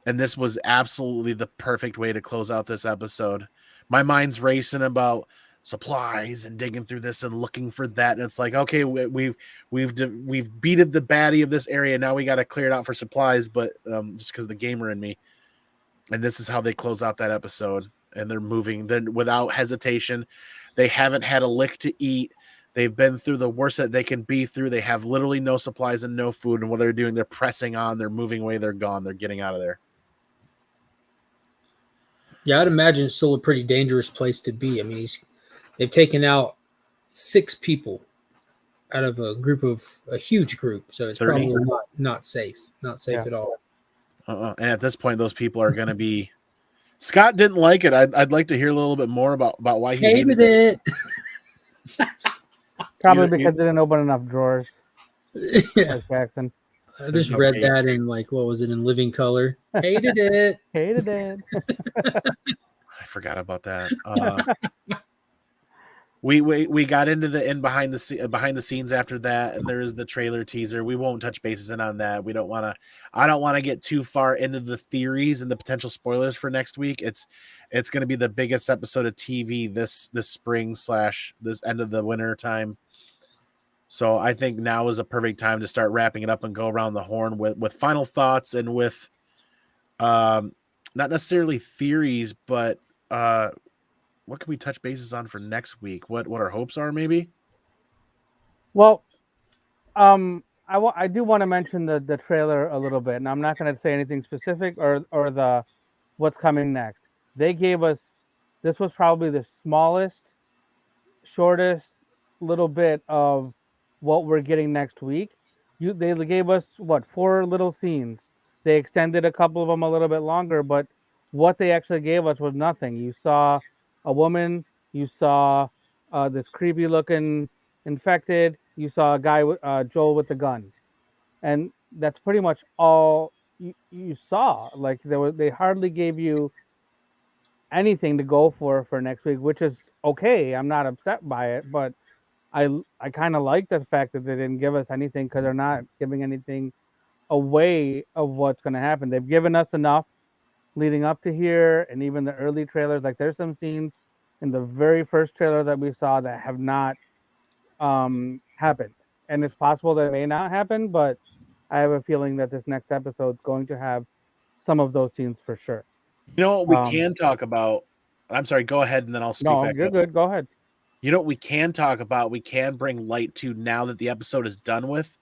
And this was absolutely the perfect way to close out this episode. My mind's racing about supplies and digging through this and looking for that, and it's like, okay, we've beated the baddie of this area. Now we got to clear it out for supplies, but just because the gamer in me. And this is how they close out that episode. And they're moving then without hesitation. They haven't had a lick to eat. They've been through the worst that they can be through. They have literally no supplies and no food. And what they're doing, they're pressing on. They're moving away. They're gone. They're getting out of there. Yeah, I'd imagine it's still a pretty dangerous place to be. I mean, they've taken out 6 people out of a huge group. So it's 30? probably not safe. Not safe at all. And at this point, those people are going to be. Scott didn't like it. I'd like to hear a little bit more about why he hated it. Probably because they didn't open enough drawers. Yeah. Like Jackson. I just read that in what was it, in Living Color? Hated it. Hated it. I forgot about that. We got into the behind the scenes after that, and there's the trailer teaser. We won't touch bases in on that. I don't want to get too far into the theories and the potential spoilers for next week. It's going to be the biggest episode of TV this spring / this end of the winter time. So I think now is a perfect time to start wrapping it up and go around the horn with final thoughts and with not necessarily theories, but what can we touch bases on for next week? What our hopes are, maybe? Well, I do want to mention the trailer a little bit, and I'm not going to say anything specific or the what's coming next. They gave us this was probably the smallest, shortest little bit of what we're getting next week. They gave us what 4 little scenes. They extended a couple of them a little bit longer, but what they actually gave us was nothing. You saw a woman, you saw this creepy looking infected, you saw a guy with Joel with the gun, and that's pretty much all you saw. Like they hardly gave you anything to go for next week, which is okay. I'm not upset by it, but I kind of like the fact that they didn't give us anything because they're not giving anything away of what's going to happen. They've given us enough leading up to here, and even the early trailers. Like there's some scenes in the very first trailer that we saw that have not happened, and it's possible that it may not happen, but I have a feeling that this next episode is going to have some of those scenes for sure. You know what we can talk about? I'm sorry, go ahead and then I'll speak back you're up. good. Go ahead. You know what we can talk about? We can bring light to now that the episode is done with.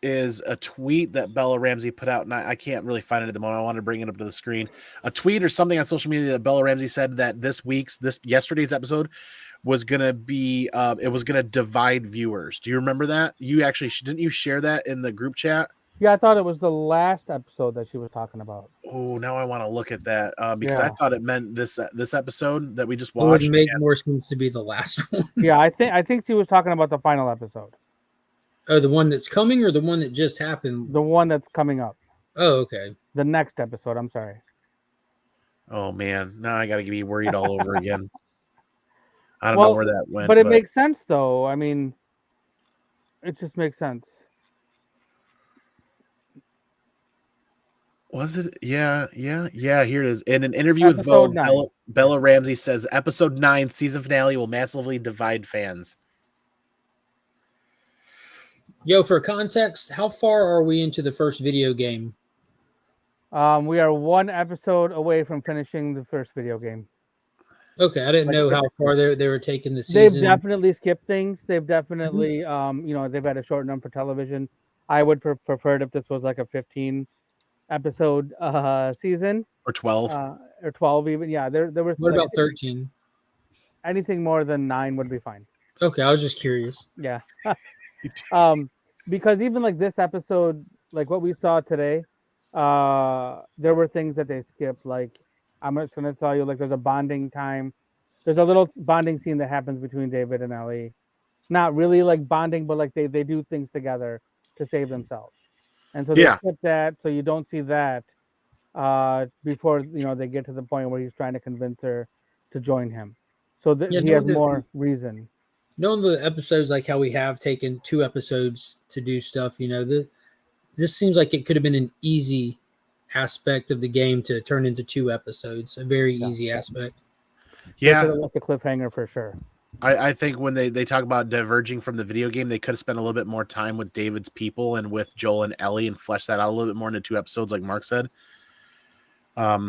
Is a tweet that Bella Ramsey put out, and I can't really find it at the moment. I want to bring it up to the screen. A tweet or something on social media that Bella Ramsey said that yesterday's episode was gonna be it was gonna divide viewers. Do you remember that? You actually didn't you share that in the group chat? Yeah, I thought it was the last episode that she was talking about. Oh, now I want to look at that because I thought it meant this episode that we just It watched. would make more sense to be the last one. Yeah, I think she was talking about the final episode. Oh, the one that's coming or the one that just happened? The one that's coming up. Oh, okay. The next episode. I'm sorry. Oh man, now I gotta be worried all over again. I don't know where that went, but it makes sense though. I mean, it just makes sense. Was it? Yeah. Here it is. In an interview with Vogue, Bella Ramsey says episode 9 season finale will massively divide fans. Yo, for context, how far are we into the first video game? We are 1 episode away from finishing the first video game. Okay, I didn't know how far they were taking the season. They've definitely skipped things. They've definitely, they've had to shorten them for television. I would prefer it if this was like a 15 episode season or 12 or 12 even. Yeah, there was. What about 13? Anything more than 9 would be fine. Okay, I was just curious. Yeah. Because even like this episode, like what we saw today, there were things that they skipped. Like I'm just gonna tell you, like there's a bonding time. There's a little bonding scene that happens between David and Ellie. Not really like bonding, but like they do things together to save themselves. And so they skip that, so you don't see that before they get to the point where he's trying to convince her to join him. So he has more reason. Knowing the episodes like how we have taken 2 episodes to do stuff, this seems like it could have been an easy aspect of the game to turn into 2 episodes. A very easy aspect. Yeah, like the cliffhanger for sure. I think when they talk about diverging from the video game, they could have spent a little bit more time with David's people and with Joel and Ellie and flesh that out a little bit more into 2 episodes, like Mark said. But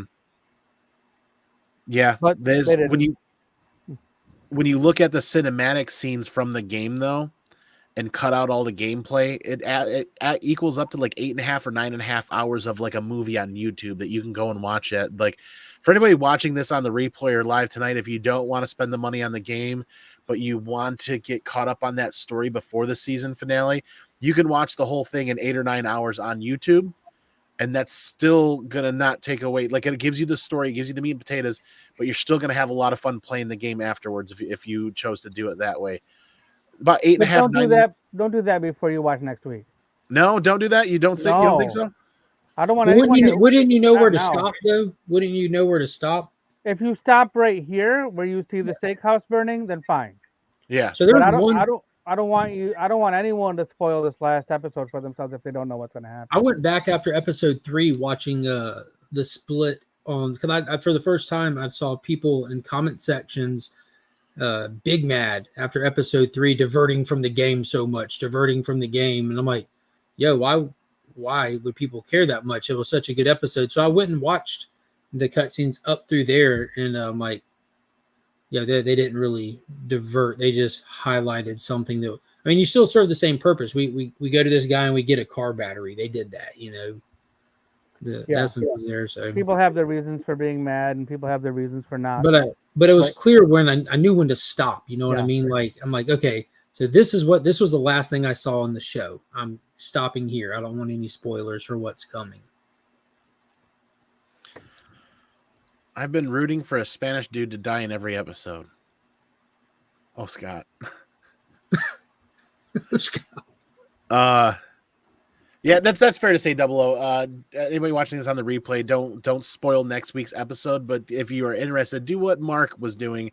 when you look at the cinematic scenes from the game though, and cut out all the gameplay, it equals up to like 8.5 or 9.5 hours of like a movie on YouTube that you can go and watch it. Like for anybody watching this on the replay or live tonight, if you don't want to spend the money on the game, but you want to get caught up on that story before the season finale, you can watch the whole thing in 8 or 9 hours on YouTube. And that's still going to not take away. Like it gives you the story, it gives you the meat and potatoes, but you're still going to have a lot of fun playing the game afterwards if you chose to do it that way. About 8.5. Don't do that before you watch next week. No, don't do that. You don't think? No. You don't think so? I don't want. Wouldn't you know where to stop though? Wouldn't you know where to stop? If you stop right here where you see the steakhouse burning, then fine. Yeah. So there's I don't want anyone to spoil this last episode for themselves if they don't know what's going to happen. I went back after episode 3 watching the split on because I for the first time I saw people in comment sections big mad after episode 3, diverting from the game so much, diverting from the game. And I'm like, yo, why would people care that much? It was such a good episode. So I went and watched the cutscenes up through there, and I'm like, yeah, they didn't really divert. They just highlighted something that, I mean, you still serve the same purpose. We go to this guy and we get a car battery. They did that, you know. The essence was there. So People have their reasons for being mad, and people have their reasons for not. but it was clear when I knew when to stop. You know what I Yeah. mean? Like, I'm like, okay, so this was the last thing I saw in the show. I'm stopping here. I don't want any spoilers for what's coming. I've been rooting for a Spanish dude to die in every episode. Oh, Scott. Yeah, that's fair to say, Double O. Anybody watching this on the replay, don't spoil next week's episode. But if you are interested, do what Mark was doing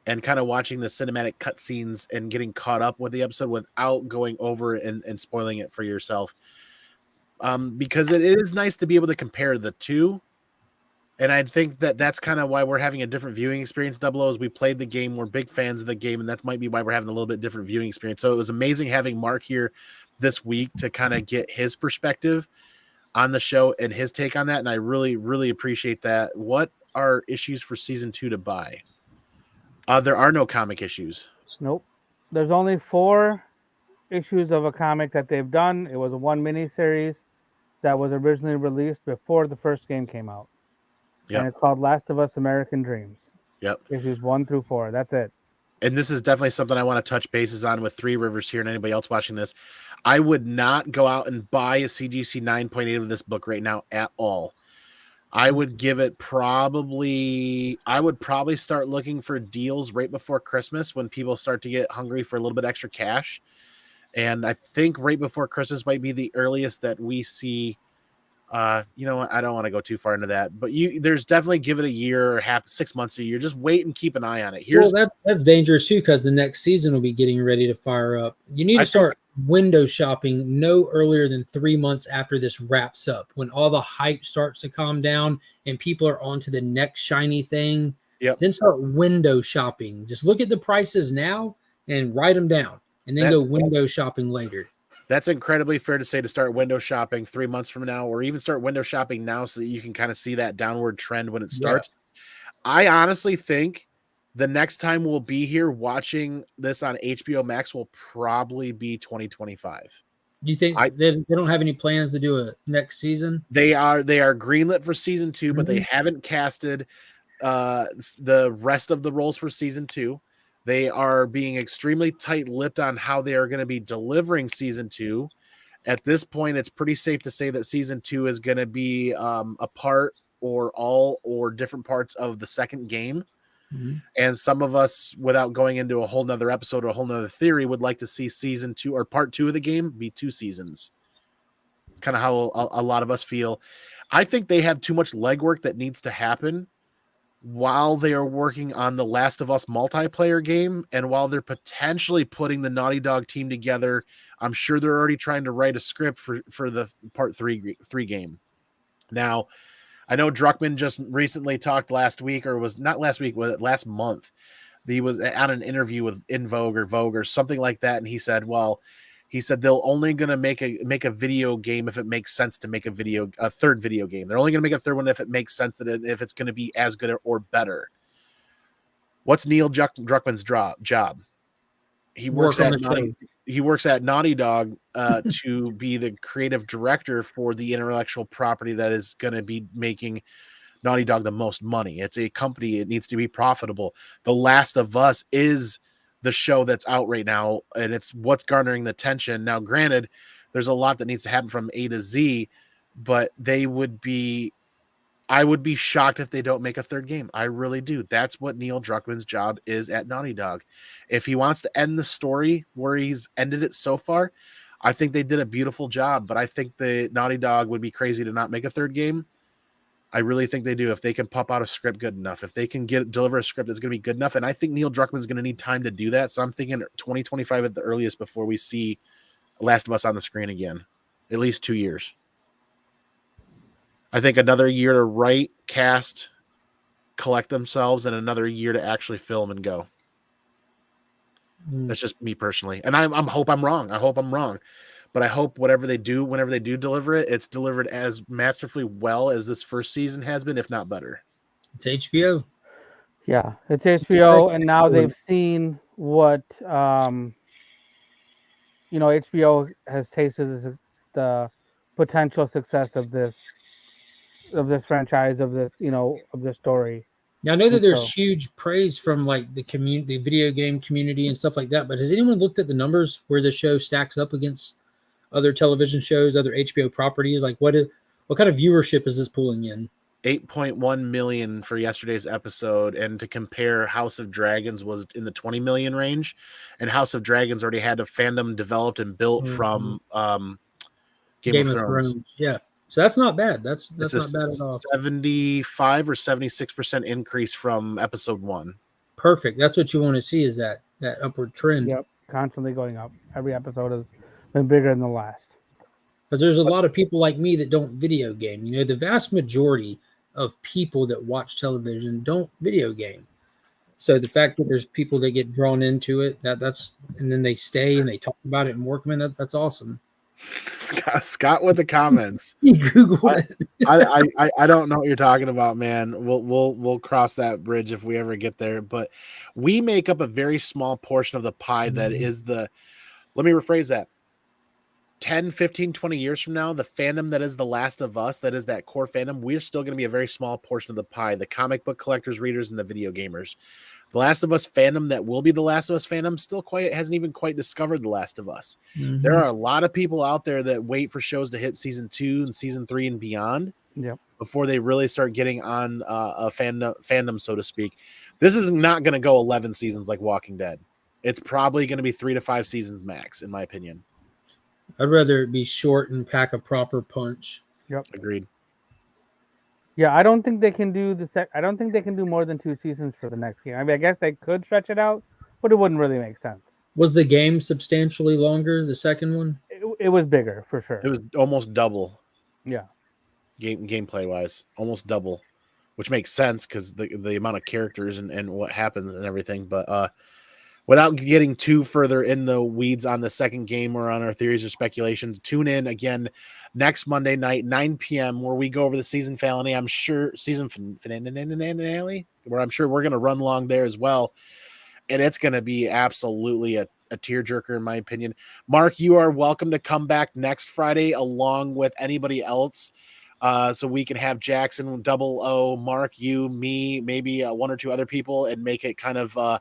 and kind of watching the cinematic cutscenes and getting caught up with the episode without going over and spoiling it for yourself. Because it is nice to be able to compare the two. And I think that's kind of why we're having a different viewing experience. Double O, is we played the game, we're big fans of the game, and that might be why we're having a little bit different viewing experience. So it was amazing having Mark here this week to kind of get his perspective on the show and his take on that. And I really, really appreciate that. What are issues for season 2 to buy? There are no comic issues. Nope. There's only 4 issues of a comic that they've done. It was a 1 miniseries that was originally released before the first game came out. Yep. And it's called Last of Us American Dreams. Yep. Issues 1 through 4. That's it. And this is definitely something I want to touch bases on with Three Rivers here and anybody else watching this. I would not go out and buy a CGC 9.8 of this book right now at all. I would give it I would probably start looking for deals right before Christmas when people start to get hungry for a little bit extra cash. And I think right before Christmas might be the earliest that we see. You know what? I don't want to go too far into that, but there's definitely give it a year or 6 months a year. Just wait and keep an eye on it. That's dangerous too, because the next season will be getting ready to fire up. You need to start window shopping no earlier than 3 months after this wraps up, when all the hype starts to calm down and people are on to the next shiny thing. Yep. Then start window shopping. Just look at the prices now and write them down, and then go window shopping later. That's incredibly fair to say, to start window shopping 3 months from now, or even start window shopping now so that you can kind of see that downward trend when it starts. Yeah. I honestly think the next time we'll be here watching this on HBO Max will probably be 2025. Do you think they don't have any plans to do a next season? They are greenlit for season 2, but they haven't casted the rest of the roles for season 2. They are being extremely tight-lipped on how they are going to be delivering season 2. At this point, it's pretty safe to say that season 2 is going to be a part or all or different parts of the second game. Mm-hmm. And some of us, without going into a whole nother episode or a whole nother theory, would like to see season 2 or part 2 of the game be 2 seasons. It's kind of how a lot of us feel. I think they have too much legwork that needs to happen while they are working on the Last of Us multiplayer game, and while they're potentially putting the Naughty Dog team together. I'm sure they're already trying to write a script for the part 3 game. Now, I know Druckmann just recently talked last week, or was not last week, was it last month? He was on an interview with In Vogue or something like that, and he said, they're only going to make a video game if it makes sense to make a third video game. They're only going to make a third one if it makes sense, if it's going to be as good or better. What's Neil Druckmann's job? He works at Naughty Dog to be the creative director for the intellectual property that is going to be making Naughty Dog the most money. It's a company. It needs to be profitable. The Last of Us is the show that's out right now, and it's what's garnering the attention. Now, granted, there's a lot that needs to happen from A to Z, but I would be shocked if they don't make a third game. I really do. That's what Neil Druckmann's job is at Naughty Dog. If he wants to end the story where he's ended it so far, I think they did a beautiful job, but I think the Naughty Dog would be crazy to not make a third game. I really think they do, if they can pump out a script good enough, if they can deliver a script that's going to be good enough. And I think Neil Druckmann's going to need time to do that. So I'm thinking 2025 at the earliest before we see Last of Us on the screen again. At least 2 years. I think another year to write, cast, collect themselves, and another year to actually film and go. That's just me personally, and I hope I'm wrong. I hope I'm wrong, but I hope whatever they do, whenever they do deliver it, it's delivered as masterfully well as this first season has been, if not better. It's HBO. Yeah, it's HBO, and now they've seen what HBO has tasted the potential success of this franchise, of this story. Now I know that And there's so- huge praise from like the community, the video game community, and stuff like that. But has anyone looked at the numbers where the show stacks up against other television shows, other HBO properties? Like what kind of viewership is this pulling in? 8.1 million for yesterday's episode, and to compare, House of Dragons was in the 20 million range, and House of Dragons already had a fandom developed and built from Game of Thrones. Yeah, so that's not bad. That's It's not bad at all. 75 or 76% increase from episode 1. Perfect. That's what you want to see, is that upward trend. Yep, constantly going up. Every episode has been bigger than the last. Because there's a lot of people like me that don't video game. You know, the vast majority of people that watch television don't video game. So the fact that there's people that get drawn into it, that's and then they stay and they talk about it and work, man, that's awesome. Scott with the comments. Google it. I don't know what you're talking about, man. We'll cross that bridge if we ever get there. But we make up a very small portion of the pie that is let me rephrase that. 10, 15, 20 years from now, the fandom that is The Last of Us, that is that core fandom, we're still going to be a very small portion of the pie. The comic book collectors, readers, and the video gamers. The Last of Us fandom that will be The Last of Us fandom still hasn't even quite discovered The Last of Us. Mm-hmm. There are a lot of people out there that wait for shows to hit season 2 and season 3 and beyond before they really start getting on a fandom, so to speak. This is not going to go 11 seasons like Walking Dead. It's probably going to be 3 to 5 seasons max, in my opinion. I'd rather it be short and pack a proper punch. Yep. Agreed. Yeah, I don't think they can do I don't think they can do more than 2 seasons for the next game. I mean, I guess they could stretch it out, but it wouldn't really make sense. Was the game substantially longer, the second one? It was bigger, for sure. It was almost double. Yeah. Gameplay wise, almost double, which makes sense because the amount of characters and what happens and everything. But without getting too further in the weeds on the second game or on our theories or speculations, tune in again next Monday night, 9 p.m., where we go over the season finale. I'm sure where I'm sure we're going to run along there as well. And it's going to be absolutely a tearjerker, in my opinion. Mark, you are welcome to come back next Friday along with anybody else. So we can have Jackson, Double O, Mark, you, me, maybe 1 or 2 other people, and make it kind of a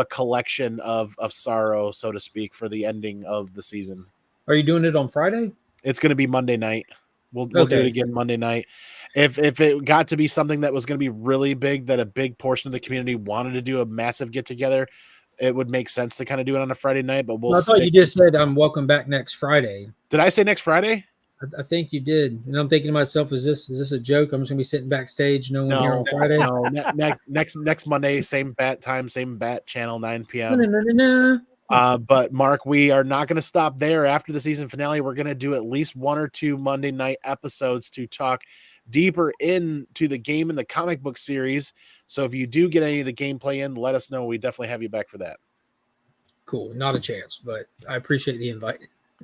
collection of sorrow, so to speak, for the ending of the season. Are you doing it on Friday? It's going to be Monday night. We'll do it again Monday night. If it got to be something that was going to be really big, that a big portion of the community wanted to do a massive get together, it would make sense to kind of do it on a Friday night. But I thought you just said I'm welcome back next Friday. Did I say next Friday? I think you did, and I'm thinking to myself, is this a joke? I'm just gonna be sitting backstage, no one here on Friday. No, next Monday, same bat time, same bat channel, 9 p.m. No. But Mark, we are not going to stop there. After the season finale, we're going to do at least 1 or 2 Monday night episodes to talk deeper into the game and the comic book series. So if you do get any of the gameplay in, let us know. We definitely have you back for that. Cool. Not a chance, but I appreciate the invite.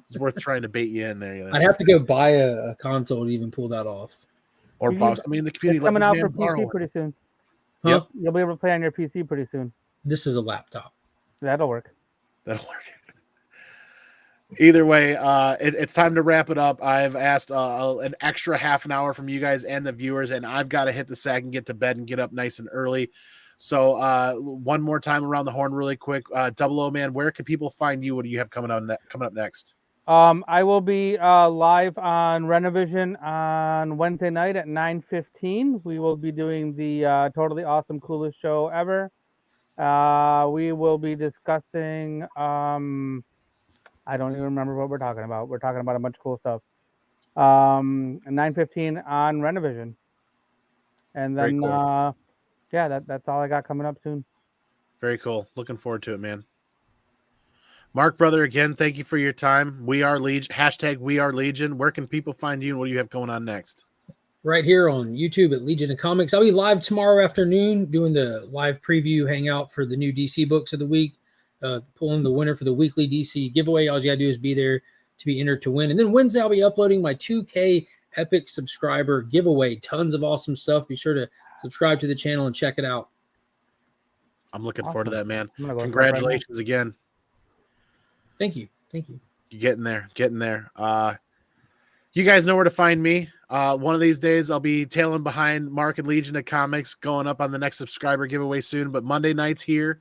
It's worth trying to bait you in there. I'd have to go buy a console to even pull that off. Or borrow somebody in the community. It's coming out for PC pretty soon. Huh? Yep. You'll be able to play on your PC pretty soon. This is a laptop. That'll work. That'll work. Either way, it's time to wrap it up. I've asked an extra half an hour from you guys and the viewers, and I've got to hit the sack and get to bed and get up nice and early. So one more time around the horn really quick. Double O Man, where can people find you? What do you have coming up next? I will be live on Renovision on Wednesday night at 9:15. We will be doing the totally awesome, coolest show ever. We will be discussing, I don't even remember what we're talking about. We're talking about a bunch of cool stuff. 9:15 on Renovision. And then, cool. That's all I got coming up soon. Very cool. Looking forward to it, man. Mark, brother, again, thank you for your time. We are Legion. # We Are Legion. Where can people find you and what do you have going on next? Right here on YouTube at Legion of Comics. I'll be live tomorrow afternoon doing the live preview hangout for the new DC books of the week. pulling the winner for the weekly DC giveaway. All you gotta do is be there to be entered to win. And then Wednesday, I'll be uploading my 2K Epic subscriber giveaway. Tons of awesome stuff. Be sure to subscribe to the channel and check it out. I'm looking forward to that, man. I'm gonna go Congratulations again. Thank you. Thank you. You're getting there. You guys know where to find me. One of these days, I'll be tailing behind Mark and Legion of Comics, going up on the next subscriber giveaway soon. But Monday nights here,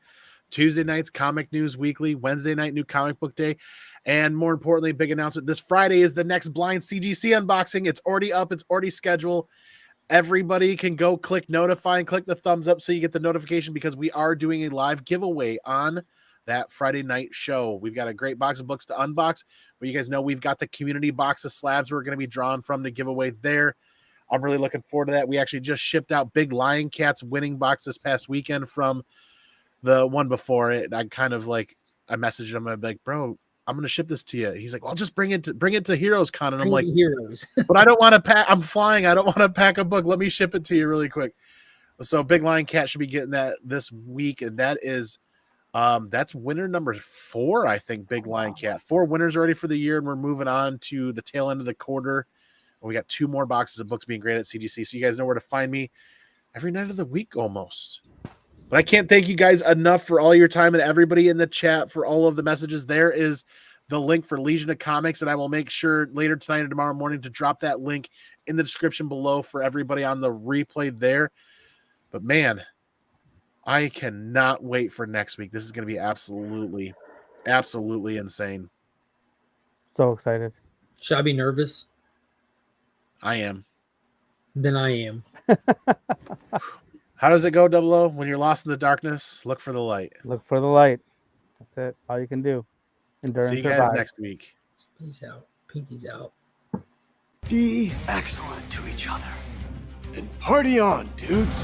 Tuesday nights, Comic News Weekly, Wednesday night, New Comic Book Day. And more importantly, big announcement, this Friday is the next Blind CGC unboxing. It's already up. It's already scheduled. Everybody can go click notify and click the thumbs up so you get the notification, because we are doing a live giveaway on that Friday night show. We've got a great box of books to unbox, but you guys know we've got the community box of slabs we're going to be drawing from to give away there. I'm really looking forward to that. We actually just shipped out Big Lion Cat's winning box this past weekend from the one before it. I messaged him. I'm like, bro, I'm going to ship this to you. He's like, well, just bring it to Heroes Con. And I'm like, Heroes. but I don't want to pack. I'm flying. I don't want to pack a book. Let me ship it to you really quick. So Big Lion Cat should be getting that this week. And that is, that's winner number 4, I think. Big Lion Cat. 4 winners already for the year, and we're moving on to the tail end of the quarter. And we got 2 more boxes of books being graded at CGC, so you guys know where to find me every night of the week almost. But I can't thank you guys enough for all your time, and everybody in the chat for all of the messages. There is the link for Legion of Comics, and I will make sure later tonight or tomorrow morning to drop that link in the description below for everybody on the replay there. But man, I cannot wait for next week. This is going to be absolutely, absolutely insane. So excited. Should I be nervous? I am. Then I am. How does it go, 00? When you're lost in the darkness, look for the light. Look for the light. That's it. All you can do. Endure See and you guys survive. next week. Peace out. Pinky's out. Be excellent to each other. And party on, dudes.